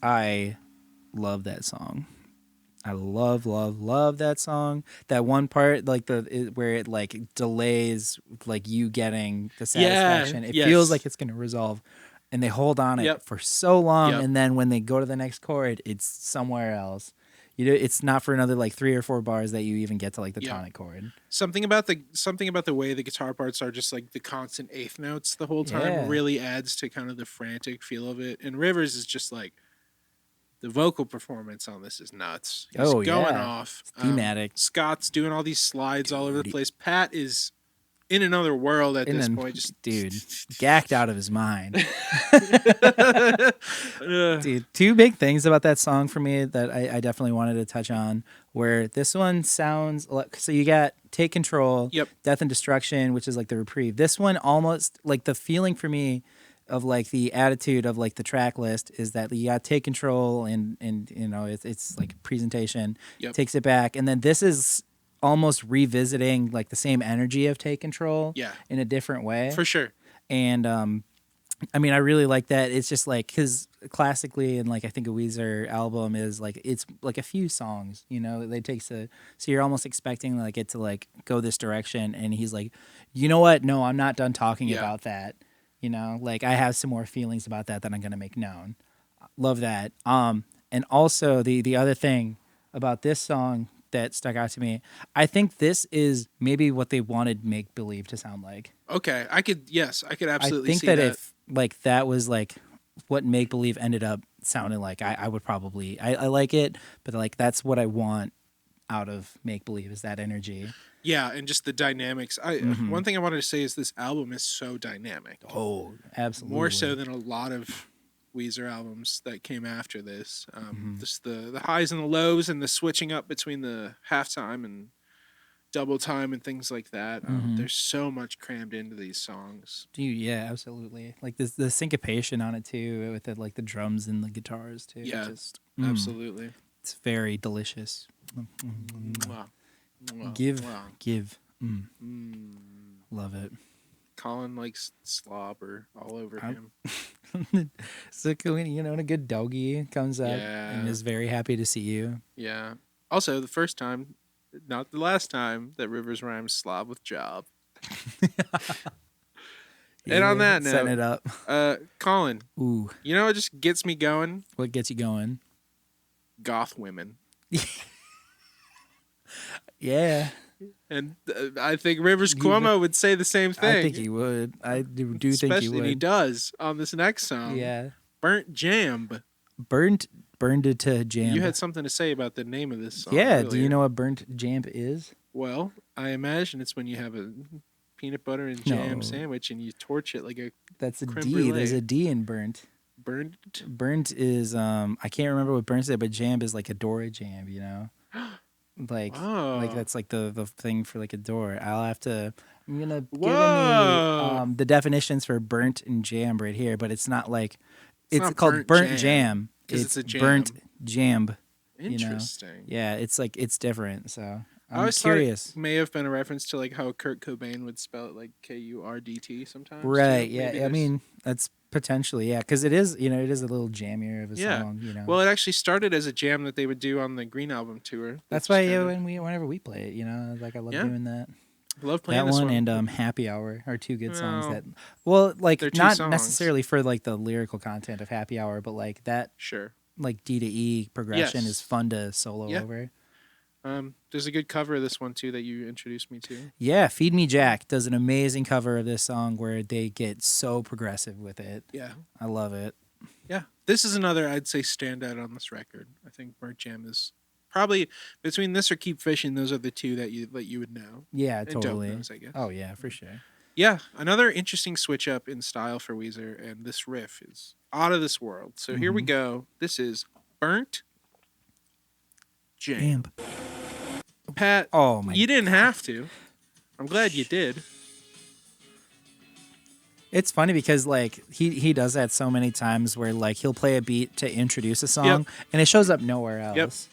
I love that song. I love that song. That one part, like where it like delays, like you getting the satisfaction. It feels like it's gonna resolve, and they hold on it for so long, and then when they go to the next chord, it's somewhere else. it's not for another like 3 or 4 bars that you even get to like the tonic chord. Something about the way the guitar parts are just like the constant eighth notes the whole time really adds to kind of the frantic feel of it. And Rivers is just like the vocal performance on this is nuts. He's going off. It's thematic. Scott's doing all these slides all over the place. Pat is in another world at this point. Just dude, gacked out of his mind. Dude, 2 big things about that song for me that I definitely wanted to touch on. Where this one sounds like, so you got Take Control, Death and Destruction, which is like the reprieve. This one almost like the feeling for me of like the attitude of like the track list is that you got Take Control and you know it's like presentation takes it back, and then this is almost revisiting like the same energy of Take Control in a different way for sure. And I mean, I really like that. It's just like, because classically, and like I think a Weezer album is like, it's like a few songs, you know, they take so you're almost expecting like it to like go this direction, and he's like, you know what, no, I'm not done talking about that, you know, like I have some more feelings about that I'm gonna make known. Love that. And also the other thing about this song that stuck out to me, I think this is maybe what they wanted Make Believe to sound like. Okay, I could absolutely see that. If like that was like what Make Believe ended up sounding like, I would probably I like it, but like that's what I want out of Make Believe is that energy. Yeah, and just the dynamics. One thing I wanted to say is this album is so dynamic. Oh, absolutely. More so than a lot of Weezer albums that came after this. Just the highs and the lows and the switching up between the halftime and double time and things like that. There's so much crammed into these songs. Dude, yeah, absolutely. Like the syncopation on it too, with like the drums and the guitars too. Yeah, absolutely. It's very delicious. Give. Love it. Colin likes slobber all over him. So, you know, when a good doggy comes up and is very happy to see you. Yeah. Also, the first time, not the last time, that Rivers rhymes slob with job. And on that note, setting it up. Colin. Ooh. You know what just gets me going? What gets you going? Goth women. Yeah. And I think Rivers Cuomo would say the same thing. I think he would. I do think he would. Especially he does on this next song. Yeah. Burnt Jamb. Burned it to jam. You had something to say about the name of this song. Yeah. Earlier. Do you know what burnt jam is? Well, I imagine it's when you have a peanut butter and jam sandwich and you torch it like a That's a creme D. brulee. There's a D in burnt. Burnt? Burnt is I can't remember what burnt is, but jam is like a door jam, you know? Like that's like the thing for like a door. I'm gonna give the definitions for burnt and jam right here, but it's not like it's called burnt jam. It's a jam. Burnt jam. Interesting. You know? Yeah, it's like it's different. So I'm curious. Thought it may have been a reference to like how Kurt Cobain would spell it like Kurdt sometimes. Right. Too. Yeah. I mean, that's potentially because it is. You know, it is a little jammier of a song. You know. Well, it actually started as a jam that they would do on the Green Album tour. That's why whenever we play it, you know, like I love doing that. I love playing that this one and Happy Hour are 2 good songs that. Well, like not necessarily for like the lyrical content of Happy Hour, but like that. Sure. Like D to E progression is fun to solo over. There's a good cover of this one too that you introduced me to. Yeah, Feed Me Jack does an amazing cover of this song where they get so progressive with it. Yeah, I love it. Yeah, this is another I'd say standout on this record. I think Burnt Jam is probably between this or Keep Fishing. Those are the 2 that you would know. Yeah, and totally. Dope Knows, I guess. Oh yeah, for sure. Yeah, another interesting switch up in style for Weezer, and this riff is out of this world. So here we go. This is Burnt Jam. Pat, you didn't have to. I'm glad you did. It's funny because like he does that so many times where like he'll play a beat to introduce a song and it shows up nowhere else.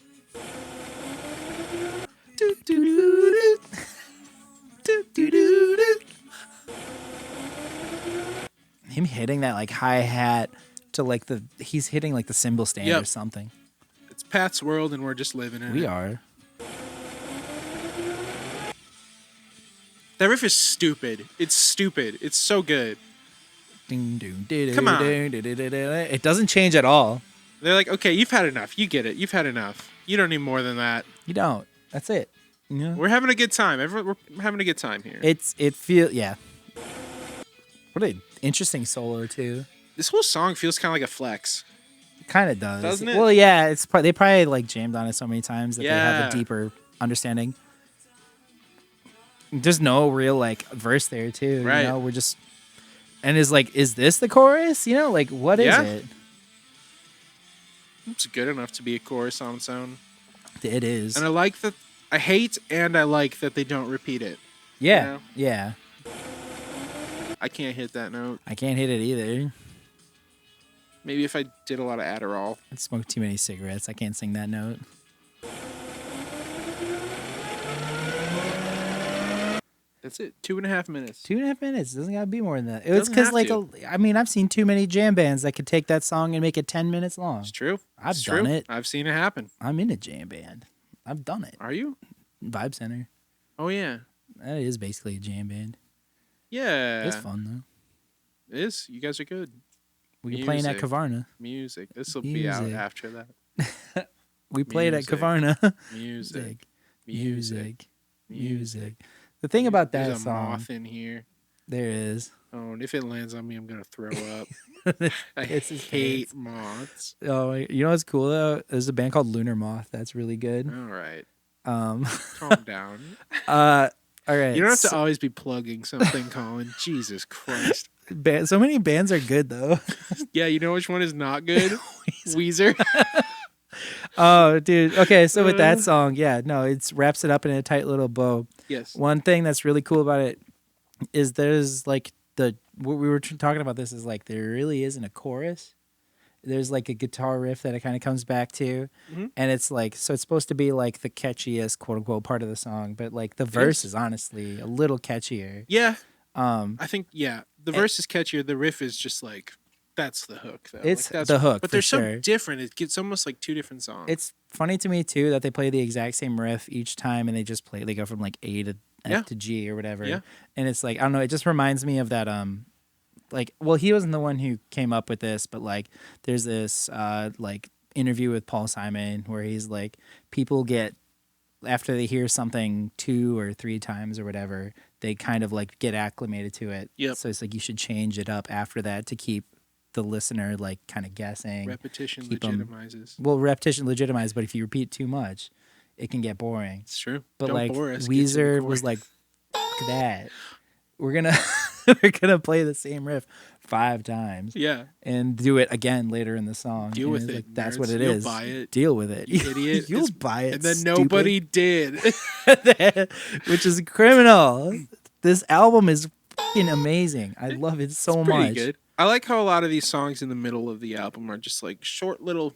Him hitting that like hi-hat to like he's hitting like the cymbal stand or something. It's Pat's world and we're just living in it. We are. That riff is stupid. It's stupid. It's so good. Come on. It doesn't change at all. They're like, okay, you've had enough. You get it. You've had enough. You don't need more than that. You don't. That's it. You know? We're having a good time. We're having a good time here. Yeah. What an interesting solo too. This whole song feels kind of like a flex. It kind of does. Doesn't it? Well, yeah. They probably like jammed on it so many times that they have a Yeah. deeper understanding. There's no real like verse there too. Right. You know, we're just is this the chorus? You know, like what is Yeah. it? It's good enough to be a chorus on its own. It is. And I like that. I hate and I like that they don't repeat it. Yeah. You know? Yeah. I can't hit that note. I can't hit it either. Maybe if I did a lot of Adderall. I smoked too many cigarettes. I can't sing that note. That's it. 2.5 minutes. 2.5 minutes. Doesn't gotta be more than that. It's Doesn't because have like to. I've seen too many jam bands that could take that song and make it 10 minutes long. It's true. I've It's done true. it. I've seen it happen. I'm in a jam band. I've done it. Are you? Vibe Center. Oh yeah. That is basically a jam band. Yeah. It's fun though. It is. You guys are good. We were playing at Music. Kavarna. Music. This will be out Music. after that. We played at Music. Kavarna. Music. Music. The thing about that There's a song, moth in here. there is. Oh, and if it lands on me, I'm gonna throw up. I It's his hate moths. Oh, you know what's cool though? There's a band called Lunar Moth. That's really good. All right, Um, calm down. all right. You don't have to always be plugging something, Colin. Jesus Christ. So many bands are good though. Yeah, you know which one is not good? Weezer. Oh, dude. Okay, so with that song, yeah, no, it wraps it up in a tight little bow. Yes. One thing that's really cool about it is there's like what we were talking about. This is like there really isn't a chorus. There's like a guitar riff that it kind of comes back to, Mhm. and it's like so it's supposed to be like the catchiest quote unquote part of the song, but like the verse is honestly a little catchier. Yeah, Um, I think the verse is catchier. The riff is just like that's the hook though. It's like, that's, the hook, but for they're sure. so different. It's almost like two different songs. It's funny to me too that they play the exact same riff each time, and they go from like A to F Yeah. to G or whatever. Yeah. And it's like I don't know, it just reminds me of that like well he wasn't the one who came up with this, but like there's this like interview with Paul Simon where he's like people get after they hear something 2 or 3 times or whatever, they kind of like get acclimated to it. Yep. So it's like you should change it up after that to keep the listener like kind of guessing. repetition keep 'em- legitimizes. Well, repetition legitimized, but if you repeat too much, it can get boring. It's true. But Don't like bore us, get to the Weezer core. was like, "Fuck that. We're gonna we're gonna play the same riff 5 times yeah, and do it again later in the song. Deal And with it's it, like, that's nerds. what it You'll is. buy it. Deal with it, you idiot. You'll It's- buy it. and then stupid. nobody did. Which is criminal. This album is fucking amazing. I love it so It's pretty much. good. I like how a lot of these songs in the middle of the album are just like short little.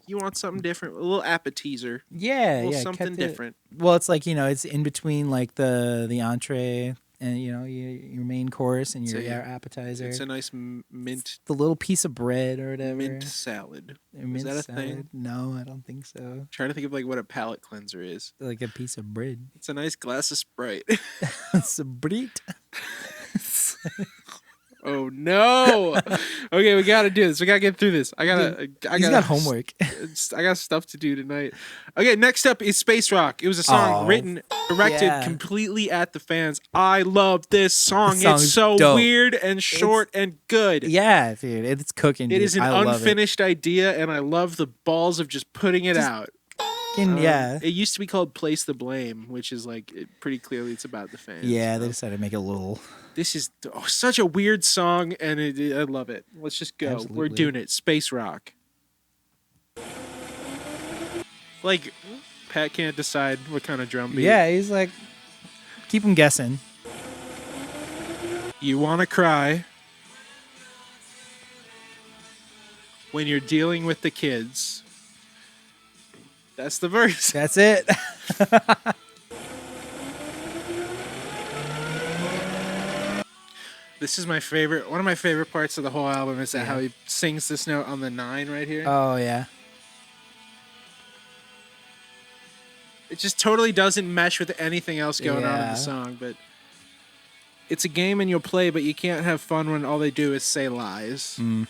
You want something different, a little appetizer, Yeah, a little yeah. something kept it- different. Well, it's like it's in between like the entree and your main course and your It's a- appetizer. It's a nice mint The little piece of bread or whatever. mint salad. Or mint that a salad. thing? No, I don't think so. Trying to think of like what a palate cleanser is. Like a piece of bread. It's a nice glass of Sprite. It's a brit. Oh no! Okay, we gotta do this. We gotta get through this. I He's got homework. I got stuff to do tonight. Okay, next up is Space Rock. It was a song Oh, written, directed yeah. completely at the fans. I love this song. This song's It's so dope. weird and short and good. Yeah, dude, it's cooking. It dude. is an I love it. unfinished idea, and I love the balls of just putting it out. Yeah, It used to be called Place the Blame, which is like pretty clearly it's about the fans. yeah. They So decided to make it a little. this is such a weird song, and I love it. Let's just go. We're Absolutely. doing it. Space Rock. Like, Pat can't decide what kind of drum beat. Yeah, he's like, keep him guessing. You want to cry when you're dealing with the kids. That's the verse. That's it. This is my favorite. One of my favorite parts of the whole album is that Yeah. how he sings this note on the 9 right here. Oh yeah. It just totally doesn't mesh with anything else going on in Yeah. the song, but it's a game and you'll play, but you can't have fun when all they do is say lies. Mm.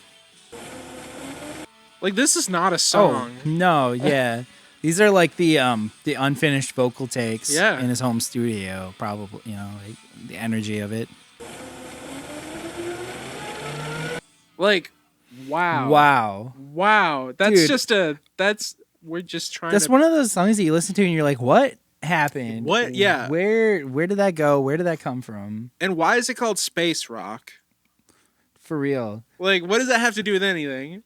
Like, this is not a song. Oh no, yeah. These are like the unfinished vocal takes Yeah. in his home studio, probably, like the energy of it. Like, wow. Dude, We're just trying that's to. one of those songs that you listen to and you're like, what happened? What? Yeah. Where did that go? Where did that come from? And why is it called space rock? For real. Like, what does that have to do with anything?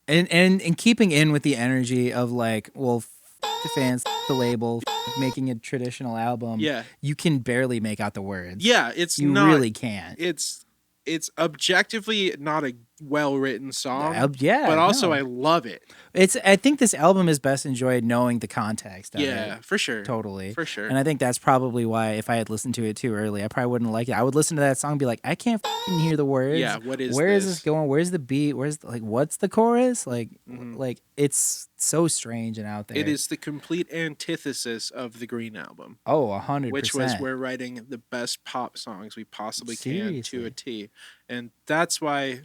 And keeping in with the energy of like, well, the fans, the label, making a traditional album. Yeah. You can barely make out the words. Yeah, you really can't. It's objectively not a well-written song. Yeah, but also no. I love it. I think this album is best enjoyed knowing the context of it. Yeah, for sure. Totally. For sure. And I think that's probably why if I had listened to it too early, I probably wouldn't like it. I would listen to that song and be like, I can't hear the words. Yeah, Where is this going? Where's the beat? What's the chorus? Like it's so strange and out there. It is the complete antithesis of the Green Album. Oh, 100%. Which was we're writing the best pop songs we possibly can to a T. And that's why,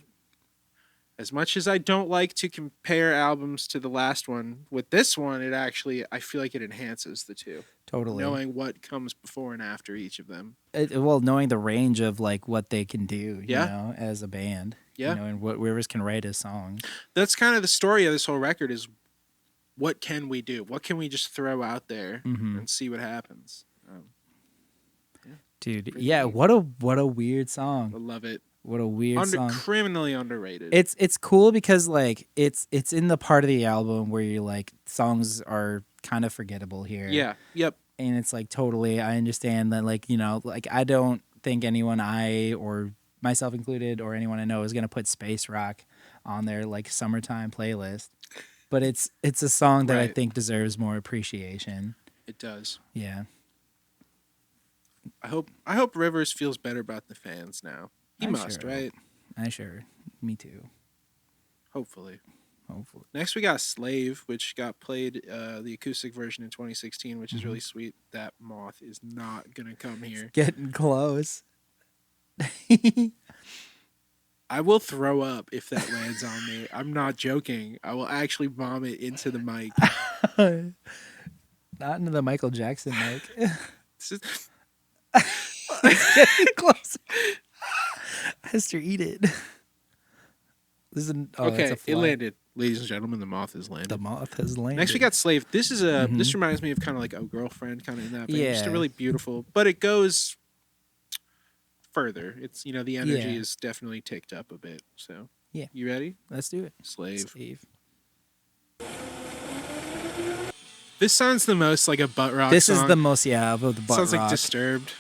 as much as I don't like to compare albums to the last one, with this one, I feel like it enhances the two. Totally. Knowing what comes before and after each of them. Knowing the range of like what they can do, you know, as a band. Yeah. And what Rivers can write as songs. That's kind of the story of this whole record is what can we do? What can we just throw out there and see what happens? Dude, yeah, what a weird song. I love it. What a weird song. Criminally underrated. It's cool because like it's in the part of the album where you're like songs are kind of forgettable here. Yeah. Yep. And it's like totally I understand that like, like I don't think anyone or myself included or anyone I know is gonna put space rock on their like summertime playlist. But it's a song that I think deserves more appreciation. It does. Yeah. I hope Rivers feels better about the fans now. He must, sure. right? Me too. Hopefully. Next we got Slave, which got played the acoustic version in 2016, which is really sweet. That moth is not gonna come here. It's getting close. I will throw up if that lands on me. I'm not joking. I will actually vomit into the mic. Not into the Michael Jackson mic. It's getting close. Mr. Eat It. Okay, it landed. Ladies and gentlemen, the moth has landed. The moth has landed. Next we got Slave. This is this reminds me of kind of like a girlfriend kind of in that vein. Yeah. Just a really beautiful, but it goes further. It's the energy is definitely ticked up a bit. So yeah. You ready? Let's do it. Slave. This sounds the most like a butt rock This song. is the most of the butt sounds rock. like Disturbed.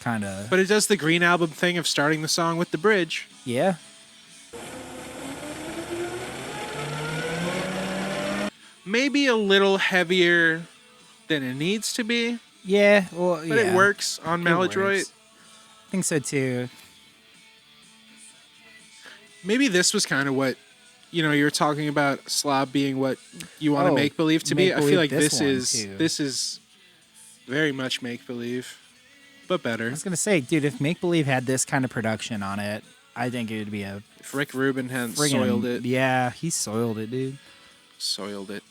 Kind of. But it does the Green Album thing of starting the song with the bridge. Yeah. Maybe a little heavier than it needs to be. Yeah, but it works on Maladroit. I think so too. Maybe this was kind of what you were talking about Slob being what you want to make believe to be. I feel like this is very much make believe, but better. I was gonna say, dude, if Make Believe had this kind of production on it, I think it would be if Rick Rubin hadn't soiled it. Yeah, he soiled it, dude. Soiled it.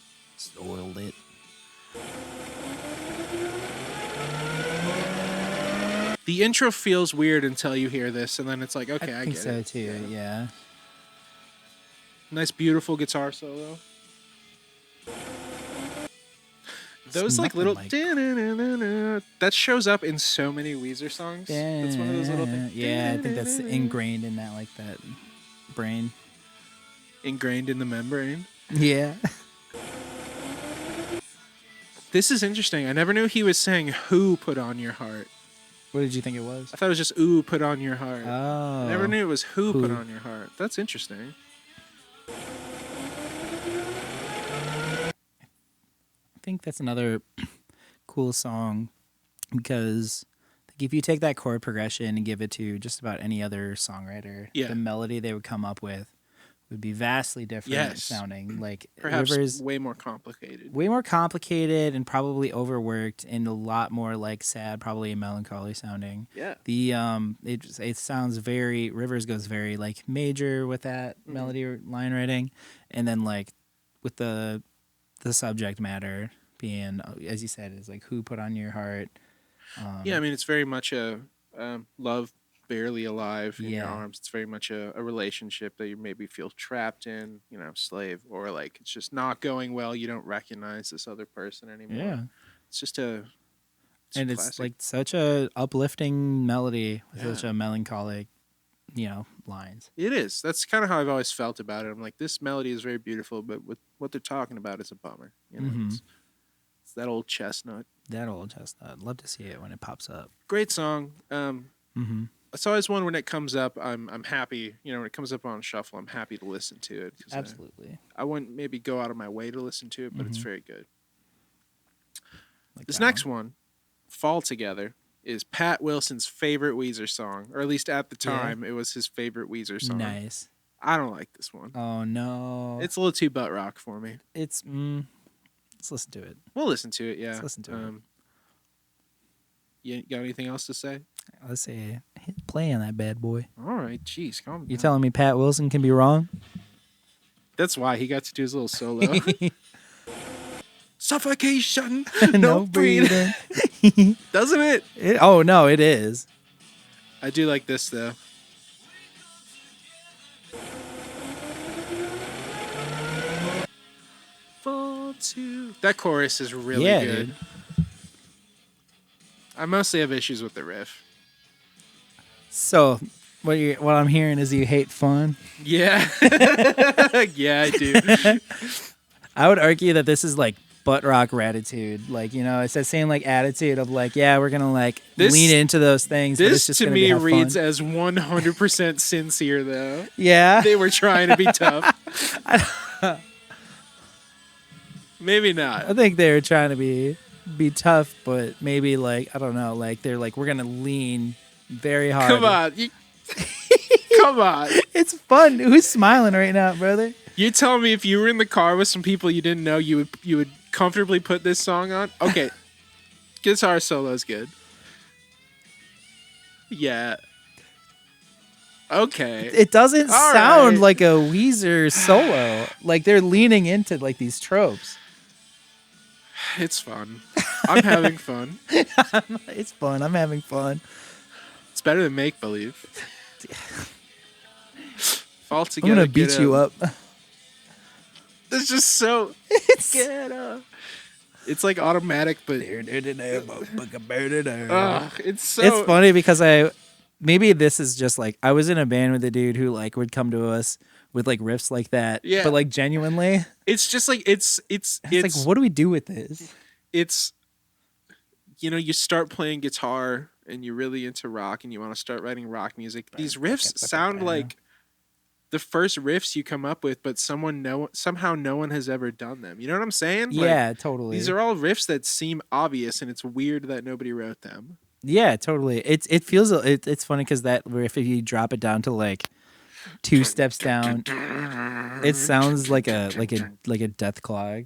The intro feels weird until you hear this, and then it's like, okay, I get it. I think so too. Yeah. Nice, beautiful guitar solo. Those like little that shows up in so many Weezer songs. That's one of those little things. Yeah, I think that's ingrained in that brain. Ingrained in the membrane. Yeah. This is interesting. I never knew he was saying "Who put on your heart." What did you think it was? I thought it was just "Ooh, put on your heart." Oh. I never knew it was "Who put on your heart." That's interesting. I think that's another cool song because if you take that chord progression and give it to just about any other songwriter, the melody they would come up with would be vastly different sounding. Like perhaps Rivers, way more complicated and probably overworked and a lot more like sad, probably melancholy sounding. Yeah. It sounds very Rivers goes very like major with that melody or line writing, and then like with the the subject matter being, as you said, is like who put on your heart. Yeah, I mean, it's very much a love barely alive in your Yeah. arms. It's very much a relationship that you maybe feel trapped in, slave, or like it's just not going well. You don't recognize this other person anymore. Yeah. It's just a and classic. it's like such a uplifting melody with Yeah. such a melancholic, lines. It is. That's kind of how I've always felt about it. I'm like, this melody is very beautiful, but what they're talking about is a bummer. It's that old chestnut. That old chestnut. I'd love to see it when it pops up. Great song. It's always one when it comes up. I'm happy. When it comes up on shuffle, I'm happy to listen to it. Absolutely. I wouldn't maybe go out of my way to listen to it, but it's very good. Like This that next one, "Fall Together," is Pat Wilson's favorite Weezer song, or at least at the time, it was his favorite Weezer song. Nice. I don't like this one. Oh no. It's a little too butt rock for me. Let's listen to it. We'll listen to it. Yeah. Let's listen to it. You got anything else to say? Let's say hit play on that bad boy. All right, jeez, calm down. You telling me Pat Wilson can be wrong? That's why he got to do his little solo. Suffocation, No breathing. Doesn't it? Oh no, it is. I do like this though. Fall to that chorus is really good. Dude. I mostly have issues with the riff. So what I'm hearing is you hate fun. Yeah, yeah, I do. I would argue that this is like butt rock gratitude. Like, it's that same like attitude of like, yeah, we're gonna like lean into those things. But it's This just to gonna me have reads fun. as 100% sincere, though. Yeah. They were trying to be tough. Maybe not. I think they were trying to be tough, but maybe like I don't know, like they're like we're gonna lean very hard. Come on, come on. It's fun. Who's smiling right now, brother? You tell me if you were in the car with some people you didn't know, you would comfortably put this song on? Okay. Guitar solo's good. Yeah. Okay. It doesn't All sound right. like a Weezer solo. Like they're leaning into like these tropes. It's fun. I'm having fun. It's fun. I'm having fun. It's better than Make Believe. Fall I'm Together. gonna beat you up. It's just so. Get up. It's like automatic, but it's so. It's funny because maybe this is just like I was in a band with a dude who like would come to us with like riffs like that. Yeah. But like genuinely, It's just like it's like what do we do with this? It's you start playing guitar and you're really into rock and you want to start writing rock music. These riffs sound like the first riffs you come up with, but somehow no one has ever done them. You know what I'm saying? Yeah, like, totally. These are all riffs that seem obvious, and it's weird that nobody wrote them. Yeah, totally. It feels it's funny because that riff, if you drop it down to like 2 steps down, it sounds like a Death Clog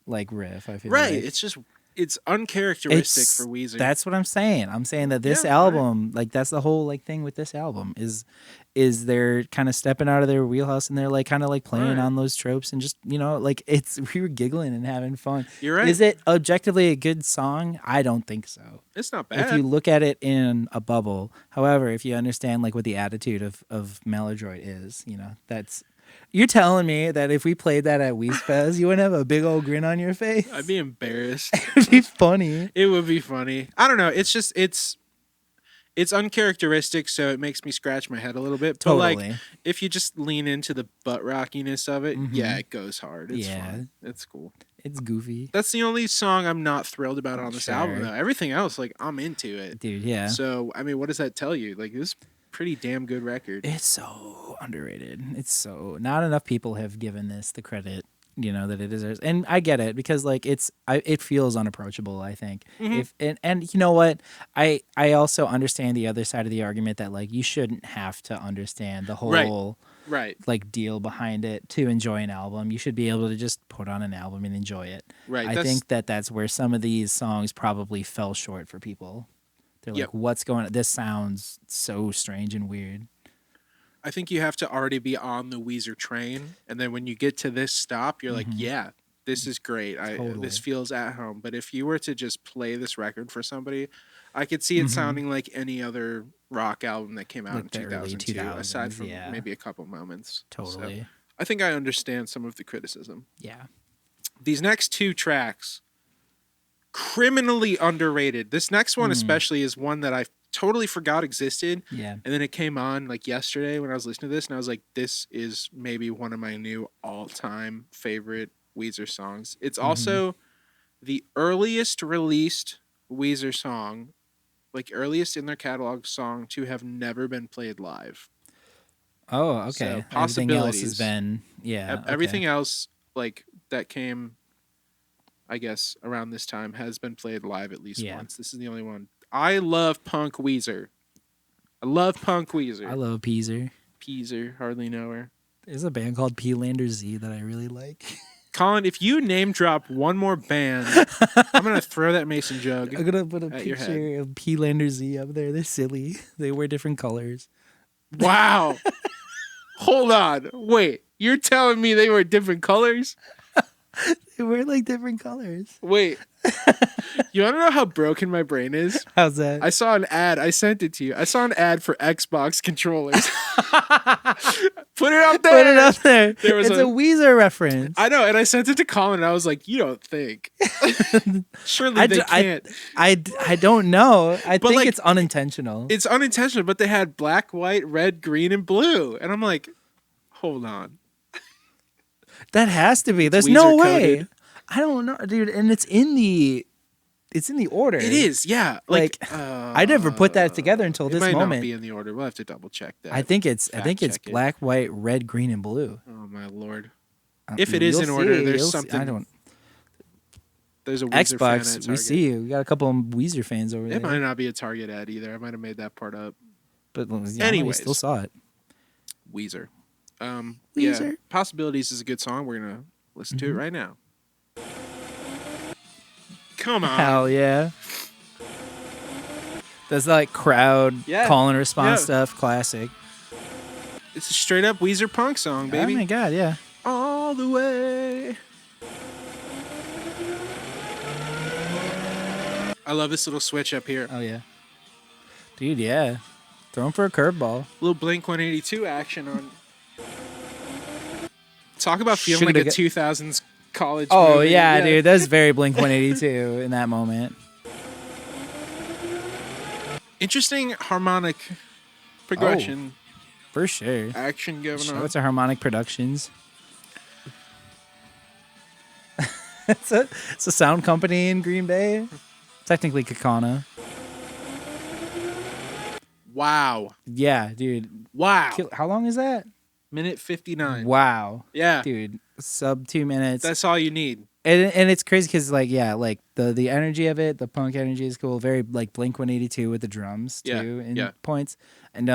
like riff. I feel Right. like. It's uncharacteristic for Weezer. That's what I'm saying. I'm saying that this album, like that's the whole like thing with this album is they're kind of stepping out of their wheelhouse and they're like kind of like playing on those tropes and just like we were giggling and having fun. You're right. Is it objectively a good song? I don't think so. It's not bad. If you look at it in a bubble, however, if you understand like what the attitude of Maladroit is, that's. You're telling me that if we played that at WeezfestCast, you wouldn't have a big old grin on your face? I'd be embarrassed. It'd be funny. It would be funny. I don't know. It's just it's uncharacteristic, so it makes me scratch my head a little bit. Totally. But like, if you just lean into the butt rockiness of it, yeah, it goes hard. It's fun. It's cool. It's goofy. That's the only song I'm not thrilled about on this album, Sure. though. Everything else, like, I'm into it. Dude, yeah. So, I mean, what does that tell you? Like, this is a pretty damn good record. It's so underrated. It's so not enough people have given this the credit, that it deserves. And I get it because like it feels unapproachable, I think. And you know what? I also understand the other side of the argument that like you shouldn't have to understand the whole Right. like deal behind it to enjoy an album. You should be able to just put on an album and enjoy it. Right. I think that's where some of these songs probably fell short for people. They're like, what's going on? This sounds so strange and weird. I think you have to already be on the Weezer train, and then when you get to this stop, you're like, yeah, this is great. This feels at home. But if you were to just play this record for somebody, I could see it sounding like any other rock album that came out in 2002, aside from maybe a couple moments. Totally. So I think I understand some of the criticism. Yeah. These next two tracks, criminally underrated. This next one especially is one that I totally forgot existed. Yeah. And then it came on like yesterday when I was listening to this, and I was like, this is maybe one of my new all-time favorite Weezer songs. It's also the earliest released Weezer song, like earliest in their catalog song to have never been played live. Oh, okay. So, everything else has been, everything else like that came, I guess, around this time has been played live at least once. This is the only one. I love punk Weezer. I love punk Weezer. I love Peezer. Peezer, hardly know her. There's a band called P-Lander Z that I really like. Colin, if you name drop one more band, I'm going to throw that mason jug. I'm going to put a picture of P-Lander Z up there. They're silly. They wear different colors. Wow. Hold on. Wait. You're telling me they wear different colors? They wear like different colors. Wait. You want to know how broken my brain is? How's that? I saw an ad. I sent it to you. I saw an ad for Xbox controllers. Put it up there. Put it up there. It's a Weezer reference. I know, and I sent it to Colin, and I was like, "You don't think? Surely they can't." I don't know. I think like, it's unintentional. It's unintentional, but they had black, white, red, green, and blue, and I'm like, "Hold on." That has to be. There's no way. Coded. I don't know, dude. And it's in the order. It is, yeah. Like I never put that together until this moment. It might not be in the order. We'll have to double check that. I think it's black, white, red, green, and blue. Oh my lord! If it is in order, there's something. I don't. There's a Weezer fan at Xbox. We see you. We got a couple of Weezer fans over there. It might not be a Target ad either. I might have made that part up. But anyway, still saw it. Weezer. Weezer. Yeah, Possibilities is a good song. We're gonna listen to it right now. Come on. Hell yeah. That's like crowd call and response stuff. Classic. It's a straight up Weezer punk song, baby. Oh my god, yeah. All the way. I love this little switch up here. Oh yeah. Dude, yeah. Throw him for a curveball. Little Blink 182 action on. Talk about feeling like a 2000s college movie. Yeah, dude. That's very Blink 182 in that moment. Interesting harmonic progression. For sure. Action going on. What's a Harmonic Productions? it's a sound company in Green Bay. Technically Kakana. Wow. Yeah, dude. Wow. How long is that? Minute 59. Wow. Yeah. Dude, sub 2 minutes. That's all you need. And it's crazy because, like, like the energy of it, the punk energy is cool. Very, like, Blink 182 with the drums, too, in points. And,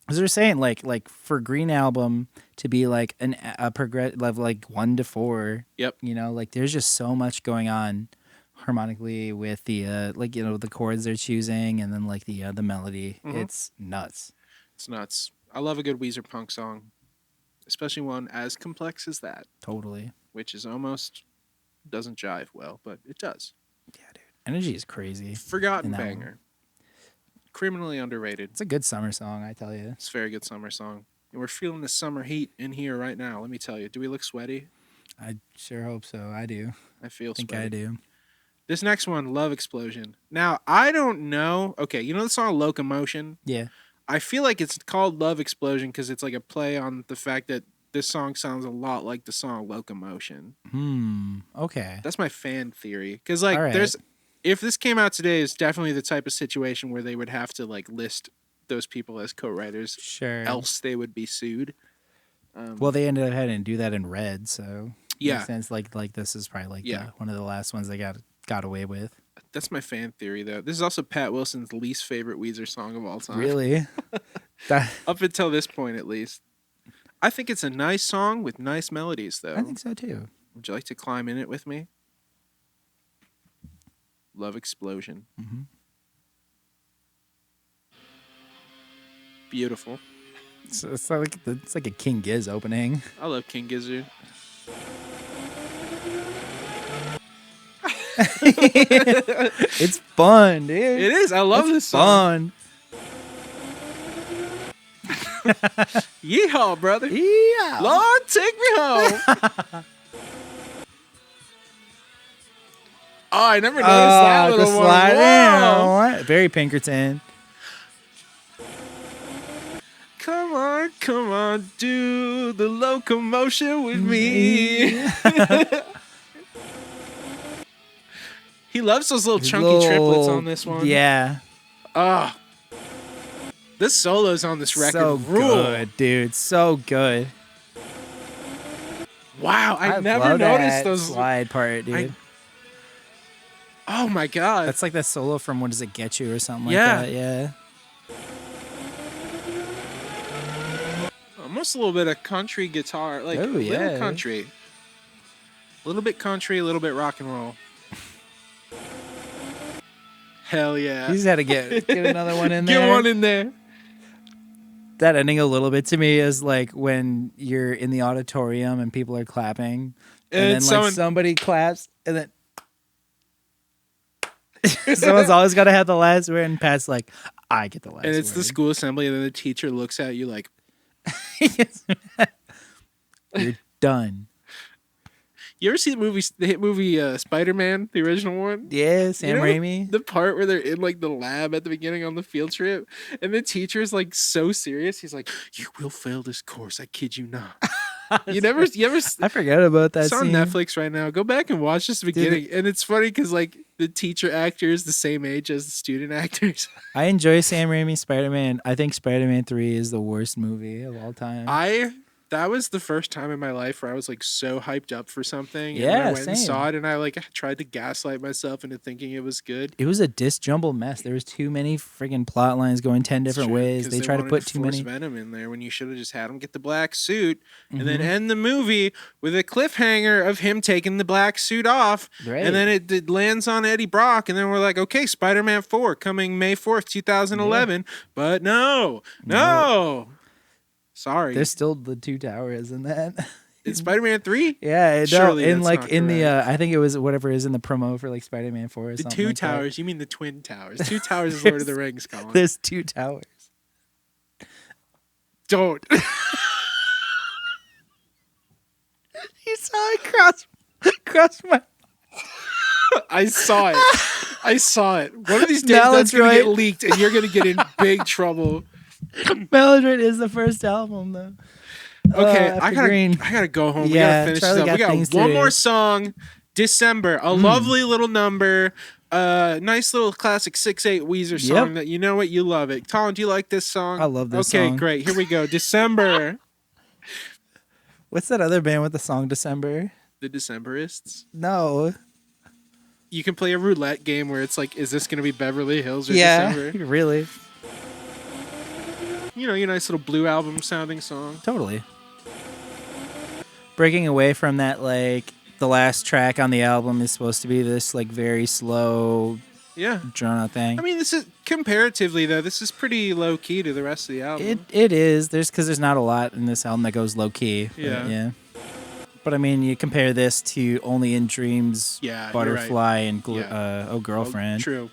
as we were saying, like for Green Album to be, like, a progressive, like, 1 to 4. Yep. You know, like, there's just so much going on harmonically with the, like, you know, the chords they're choosing and then, like, the melody. Mm-hmm. It's nuts. It's nuts. I love a good Weezer punk song, especially one as complex as that. Totally. Which is almost doesn't jive well, but it does. Yeah, dude. Energy is crazy. Forgotten banger. One. Criminally underrated. It's a good summer song, I tell you. It's a very good summer song. And we're feeling the summer heat in here right now. Let me tell you. Do we look sweaty? I sure hope so. I do. I feel sweaty. I do. This next one, Love Explosion. Now, I don't know. Okay, you know the song Locomotion? Yeah. I feel like it's called Love Explosion because it's like a play on the fact that this song sounds a lot like the song Locomotion. Okay. That's my fan theory. Because, like, if this came out today, it's definitely the type of situation where they would have to, like, list those people as co-writers. Sure. Else they would be sued. Well, they ended up having to do that in Red, so yeah. Makes sense. Like this is probably like one of the last ones they got away with. That's my fan theory, though. This is also Pat Wilson's least favorite Weezer song of all time. Really? Up until this point, at least. I think it's a nice song with nice melodies, though. I think so, too. Would you like to climb in it with me? Love Explosion. Mm-hmm. Beautiful. It's like a King Giz opening. I love King Gizu. It's fun, dude. It is. I love this song. Fun. Yeehaw, brother. Yeah. Lord, take me home. Oh, I never noticed that little one. Whoa. Very Pinkerton. Come on, do the locomotion with me. He loves those little chunky triplets on this one. Yeah. Ah. This solos on this record So rule. good, dude. So good. Wow, I never love noticed that those slide part, dude. Oh my god. That's like that solo from What Does It Get You or something Yeah. like that. Yeah. Almost a little bit of country guitar, like Oh, a little yeah. country. A little bit country, a little bit rock and roll. Hell yeah. You just had to get another one in there. Get one in there. That ending a little bit to me is like when you're in the auditorium and people are clapping, and then like somebody claps, and then someone's always got to have the last word, and Pat's like, I get the last word. And it's the school assembly, and then the teacher looks at you like, you're done. You ever see the hit movie Spider-Man, the original one? Yeah, Sam Raimi. The part where they're in like the lab at the beginning on the field trip, and the teacher's like so serious. He's like, "You will fail this course. I kid you not." You ever? I forgot about that. It's on scene. Netflix right now. Go back and watch this beginning, and it's funny because like the teacher actor is the same age as the student actors. I enjoy Sam Raimi's Spider-Man. I think Spider-Man 3 is the worst movie of all time. That was the first time in my life where I was like so hyped up for something. Yeah, and I went same. and saw it, and I like tried to gaslight myself into thinking it was good. It was a disjumbled mess. There was too many friggin' plot lines going 10 different ways. They tried to put too many Venom in there when you should have just had him get the black suit and then end the movie with a cliffhanger of him taking the black suit off. Right. And then it lands on Eddie Brock, and then we're like, okay, Spider-Man 4 coming May 4th, 2011. Yeah. But no. Sorry. There's still the two towers in that. In Spider-Man 3? Yeah, surely in like not in correct. the I think it was whatever is in the promo for like Spider-Man 4 or the something. two like towers, that. you mean the twin towers. Two towers is Lord of the Rings, Colin. There's two towers. Don't. You saw it cross my I saw it. One of these days that's going to get leaked and you're going to get in big trouble. Maladroit is the first album though. Okay, I gotta go home. Yeah, we gotta finish Charlie this up. We got one more song. December, a lovely little number. Nice little classic 6/8 Weezer song that you know what, you love it. Colin, do you like this song? I love this song. Okay, great. Here we go. December. What's that other band with the song December? The Decemberists. No. You can play a roulette game where it's like, is this gonna be Beverly Hills or December? Yeah, really. You know, your nice little Blue Album sounding song. Totally. Breaking away from that, like, the last track on the album is supposed to be this, like, very slow, drawn-out thing. I mean, this is, comparatively, though, this is pretty low-key to the rest of the album. It is. Because there's not a lot in this album that goes low-key. Yeah. But, I mean, you compare this to Only in Dreams, Butterfly, and Oh Girlfriend. Oh, true.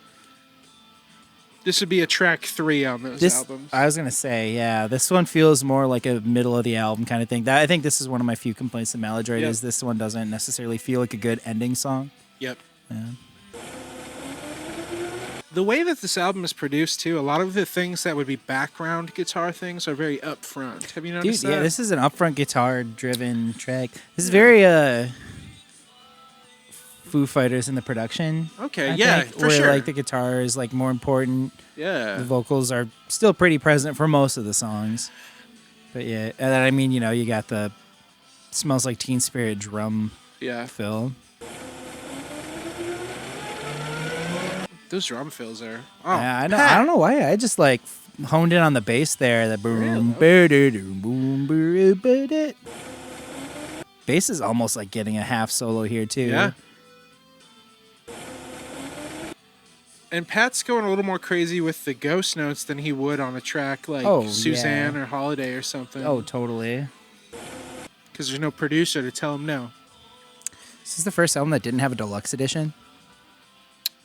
This would be a track 3 on those albums. I was going to say, yeah, this one feels more like a middle of the album kind of thing. I think this is one of my few complaints to Maladroit is this one doesn't necessarily feel like a good ending song. Yep. Yeah. The way that this album is produced, too, a lot of the things that would be background guitar things are very upfront. Have you noticed that? Yeah, this is an upfront guitar-driven track. This is very Foo Fighters in the production. Okay, I think, for where, sure. Like the guitar is like more important. Yeah. The vocals are still pretty present for most of the songs. But yeah, and then, I mean, you know, you got the Smells Like Teen Spirit drum fill. Those drum fills are. Oh, yeah, I know. I don't know why. I just like honed in on the bass there. The boom, boom, boom. Bass is almost like getting a half solo here too. Yeah. And Pat's going a little more crazy with the ghost notes than he would on a track like Suzanne or Holiday or something. Oh, totally. Because there's no producer to tell him no. This is the first album that didn't have a deluxe edition.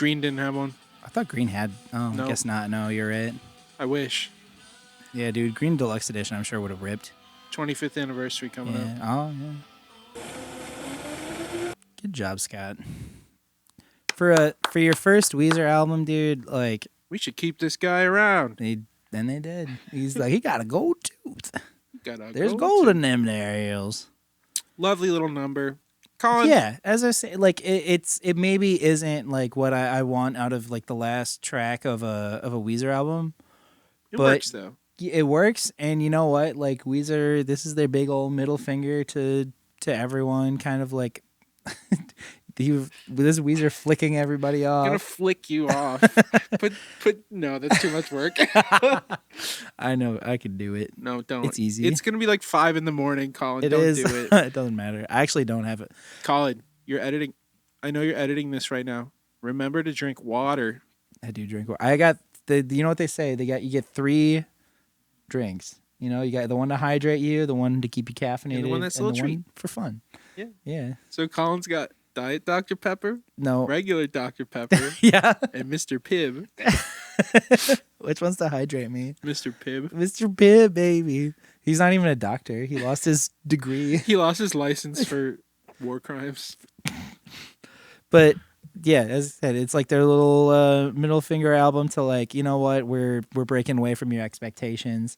Green didn't have one. I thought Green had. Oh, No. I guess not. No, you're right. I wish. Yeah, dude. Green Deluxe Edition, I'm sure would have ripped. 25th anniversary coming up. Oh, yeah. Good job, Scott. For your first Weezer album, dude, like We should keep this guy around. they did. He's like, he got a gold tooth. There's gold gold in them there hills. Lovely little number. Colin. Yeah, as I say, like it maybe isn't like what I want out of like the last track of a Weezer album. It works though. It works, and you know what? Like Weezer, this is their big old middle finger to everyone. Kind of like this Weezer flicking everybody off. I'm gonna flick you off. No, that's too much work. I know I could do it. No, don't. It's easy. It's gonna be like 5 a.m, Colin. Don't do it. It doesn't matter. I actually don't have it. Colin, you're editing. I know you're editing this right now. Remember to drink water. I do drink water. I got the. You know what they say? You get 3 drinks. You know, you got the one to hydrate you, the one to keep you caffeinated, and the one that's a little treat one for fun. Yeah. Yeah. So Colin's got Diet Dr. Pepper, no regular Dr. Pepper, yeah, and Mr. Pibb. Which one's to hydrate me? Mr. Pibb. Mr. Pibb, baby. He's not even a doctor. He lost his degree. He lost his license for war crimes. But yeah, as I said, it's like their little middle finger album to like, you know what, we're breaking away from your expectations,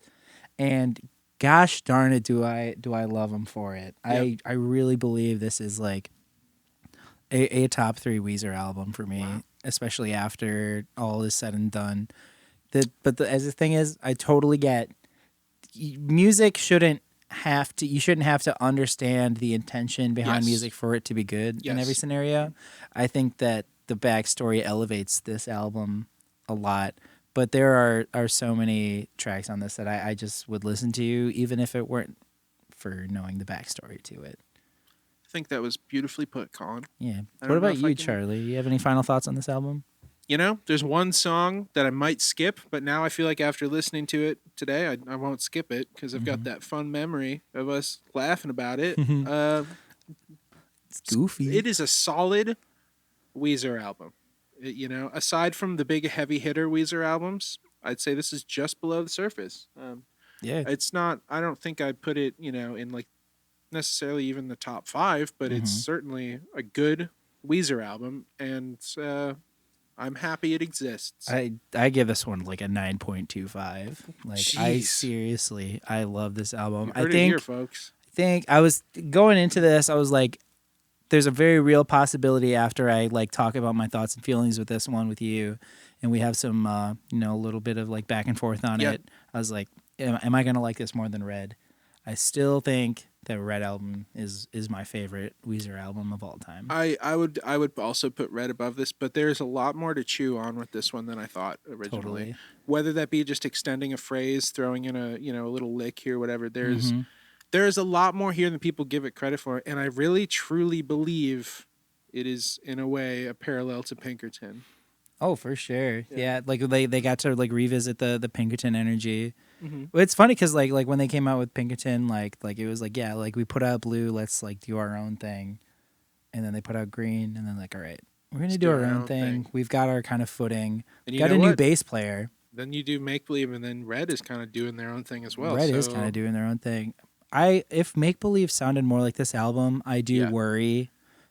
and gosh darn it, do I love them for it. Yep. I really believe this is like a top 3 Weezer album for me, wow. Especially after all is said and done. As the thing is, I totally get music shouldn't have to. You shouldn't have to understand the intention behind music for it to be good in every scenario. I think that the backstory elevates this album a lot. But there are so many tracks on this that I just would listen to, even if it weren't for knowing the backstory to it. I think that was beautifully put, Colin. Yeah. What about you, Charlie? You have any final thoughts on this album? You know, there's one song that I might skip, but now I feel like after listening to it today, I won't skip it because I've got that fun memory of us laughing about it. It's goofy. It is a solid Weezer album. You know, aside from the big heavy hitter Weezer albums, I'd say this is just below the surface. It's not. I don't think I'd put it, you know, in like necessarily even the top 5, but it's certainly a good Weezer album, and I'm happy it exists. I give this one like a 9.25. Like Jeez. I love this album. You heard it here, folks. I think I was going into this. I was like, there's a very real possibility after I like talk about my thoughts and feelings with this one with you, and we have some you know, a little bit of like back and forth on it. I was like, am I gonna like this more than Red? I still think that Red album is my favorite Weezer album of all time. I would also put Red above this, but there's a lot more to chew on with this one than I thought originally. Totally. Whether that be just extending a phrase, throwing in a, you know, a little lick here, whatever. There's a lot more here than people give it credit for, and I really truly believe it is in a way a parallel to Pinkerton. Oh, for sure. Yeah, like they got to like revisit the Pinkerton energy. Well, it's funny because like when they came out with Pinkerton, like it was like, yeah, like we put out Blue, let's like do our own thing, and then they put out Green, and then like, all right, we're gonna do our own thing. We've got our kind of footing. Got a new bass player. Then you do Make Believe, and then Red is kind of doing their own thing as well. Red is kind of doing their own thing. If Make Believe sounded more like this album, I do worry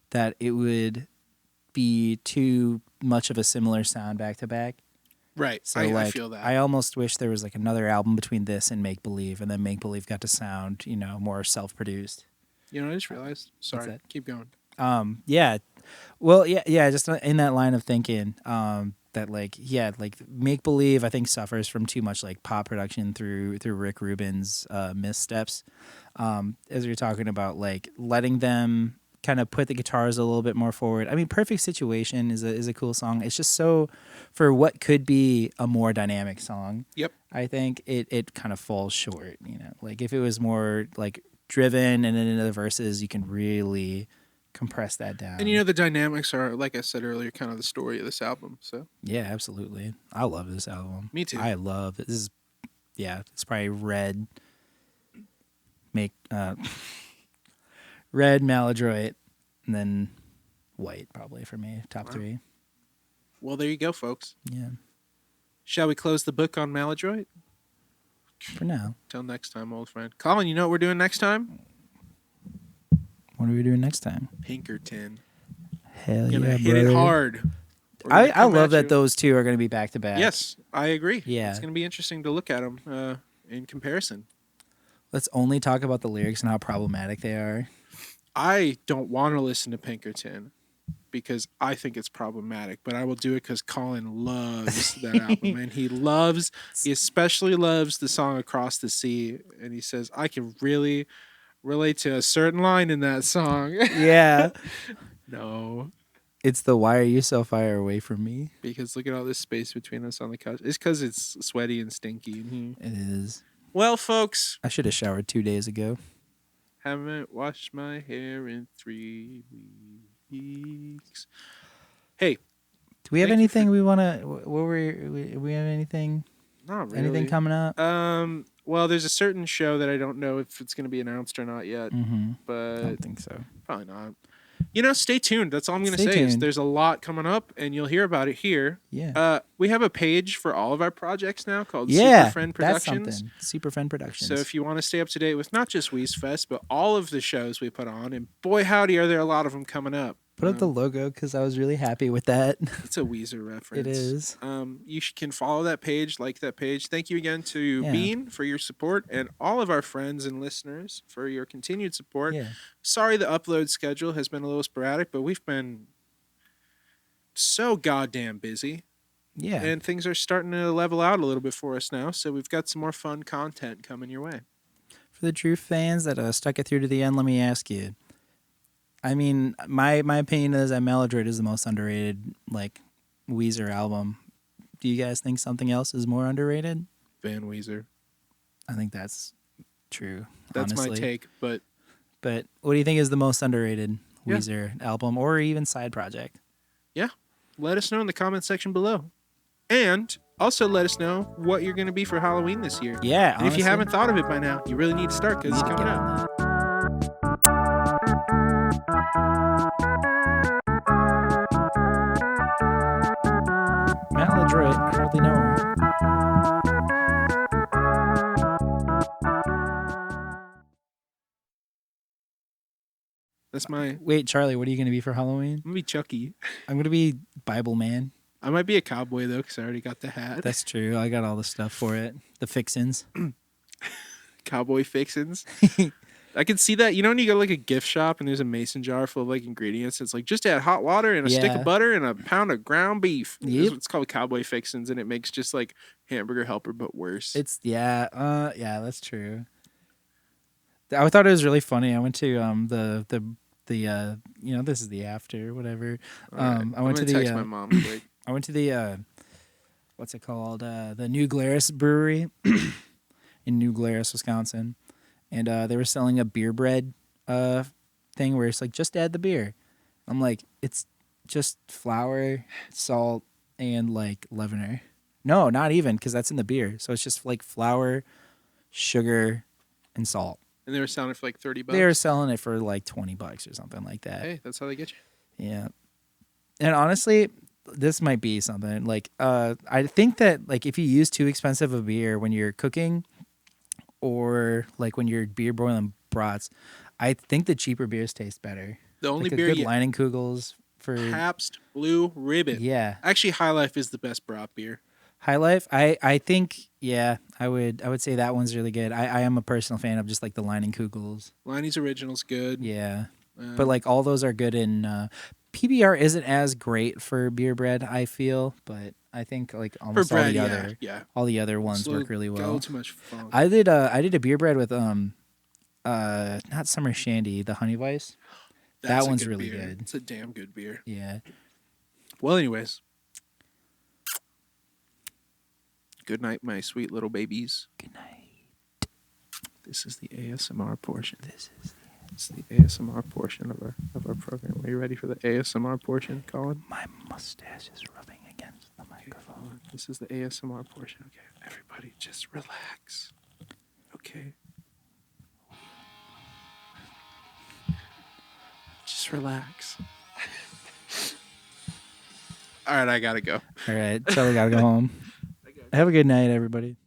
that it would be too much of a similar sound back to back. Right. So I feel that. I almost wish there was like another album between this and Make Believe, and then Make Believe got to sound, you know, more self-produced. You know, I just realized. Sorry. Keep going. Yeah. Well, yeah. Just in that line of thinking, that like Make Believe I think suffers from too much like pop production through Rick Rubin's missteps. As you're talking about like letting them kind of put the guitars a little bit more forward. I mean, Perfect Situation is a cool song. It's just so for what could be a more dynamic song. Yep. I think it kind of falls short, you know. Like if it was more like driven and then in the verses you can really compress that down. And you know the dynamics are, like I said earlier, kind of the story of this album. So yeah, absolutely. I love this album. Me too. I love it. This is it's probably Red Red, Maladroit, and then White probably for me, top 3. Well, there you go, folks. Yeah. Shall we close the book on Maladroit? For now. Till next time, old friend. Colin, you know what we're doing next time? What are we doing next time? Pinkerton. Hell Gonna yeah, hit brother. it hard. I love that those two are going to be back to back. Yes, I agree. Yeah. It's going to be interesting to look at them in comparison. Let's only talk about the lyrics and how problematic they are. I don't want to listen to Pinkerton because I think it's problematic, but I will do it because Colin loves that album, and he especially loves the song Across the Sea, and he says, I can really relate to a certain line in that song. Yeah. No. It's the why are you so far away from me? Because look at all this space between us on the couch. It's because it's sweaty and stinky in here. It is. Well, folks. I should have showered 2 days ago. Haven't washed my hair in 3 weeks. Hey. Do we have anything we want to... we have anything... Not really. Anything coming up? Well, there's a certain show that I don't know if it's going to be announced or not yet. But I don't think so. Probably not. Stay tuned. That's all I'm going to say. Tuned. There's a lot coming up, and you'll hear about it here. Yeah. We have a page for all of our projects now called Super Friend Productions. That's something. Super Friend Productions. So if you want to stay up to date with not just WeezFest, but all of the shows we put on, and boy howdy are there a lot of them coming up. Put up the logo because I was really happy with that. It's a Weezer reference. It is. You can follow that page, like that page. Thank you again to Bean for your support and all of our friends and listeners for your continued support. Yeah. Sorry the upload schedule has been a little sporadic, but we've been so goddamn busy. Yeah. And things are starting to level out a little bit for us now, so we've got some more fun content coming your way. For the true fans that stuck it through to the end, let me ask you. I mean, my opinion is that Maladroit is the most underrated, Weezer album. Do you guys think something else is more underrated? Van Weezer. I think that's true. That's honestly. my take, but what do you think is the most underrated Weezer album or even side project? Yeah. Let us know in the comment section below. And also let us know what you're going to be for Halloween this year. Yeah, and if you haven't thought of it by now, you really need to start because it's coming up. Maladroit, I hardly know her. That's my... Wait, Charlie, what are you going to be for Halloween? I'm going to be Chucky. I'm going to be Bible Man. I might be a cowboy, though, because I already got the hat. That's true. I got all the stuff for it. The fixins. Cowboy fixins. I can see that. You know when you go to a gift shop and there's a mason jar full of ingredients? It's just add hot water and a stick of butter and a pound of ground beef. Yep. It's called cowboy fixins, and it makes just hamburger helper but worse. It's that's true. I thought it was really funny. I went to this is the after whatever. Right. I went to the text my mom quick. I went to the what's it called? The New Glarus Brewery in New Glarus, Wisconsin. And they were selling a beer bread thing where it's just add the beer. I'm like, it's just flour, salt, and leavener. No, not even, because that's in the beer. So it's just flour, sugar, and salt. And they were selling it for $30. They were selling it for $20 or something like that. Hey, that's how they get you. Yeah. And honestly, this might be something I think that if you use too expensive a beer when you're cooking, or when you're beer boiling brats, I think the cheaper beers taste better. The only a beer good Leinenkugels for Pabst Blue Ribbon. Yeah. Actually, High Life is the best brat beer. High Life, I think I would say that one's really good. I am a personal fan of just the Leinenkugels. Leinie's Original's good. Yeah. But all those are good in PBR isn't as great for beer bread, I feel, but I think almost for bread, all the other ones work really well. Too much fun. I did a beer bread with not Summer Shandy, the Honey Weiss. That one's really good. It's a damn good beer. Yeah. Well, anyways. Good night, my sweet little babies. Good night. This is the ASMR portion. It's the ASMR portion of our program. Are you ready for the ASMR portion, Colin? My mustache is rubbing against the microphone. Okay, this is the ASMR portion. Okay, everybody just relax. Okay. Just relax. All right, I gotta go. All right, Charlie gotta go home. Have a good night, everybody.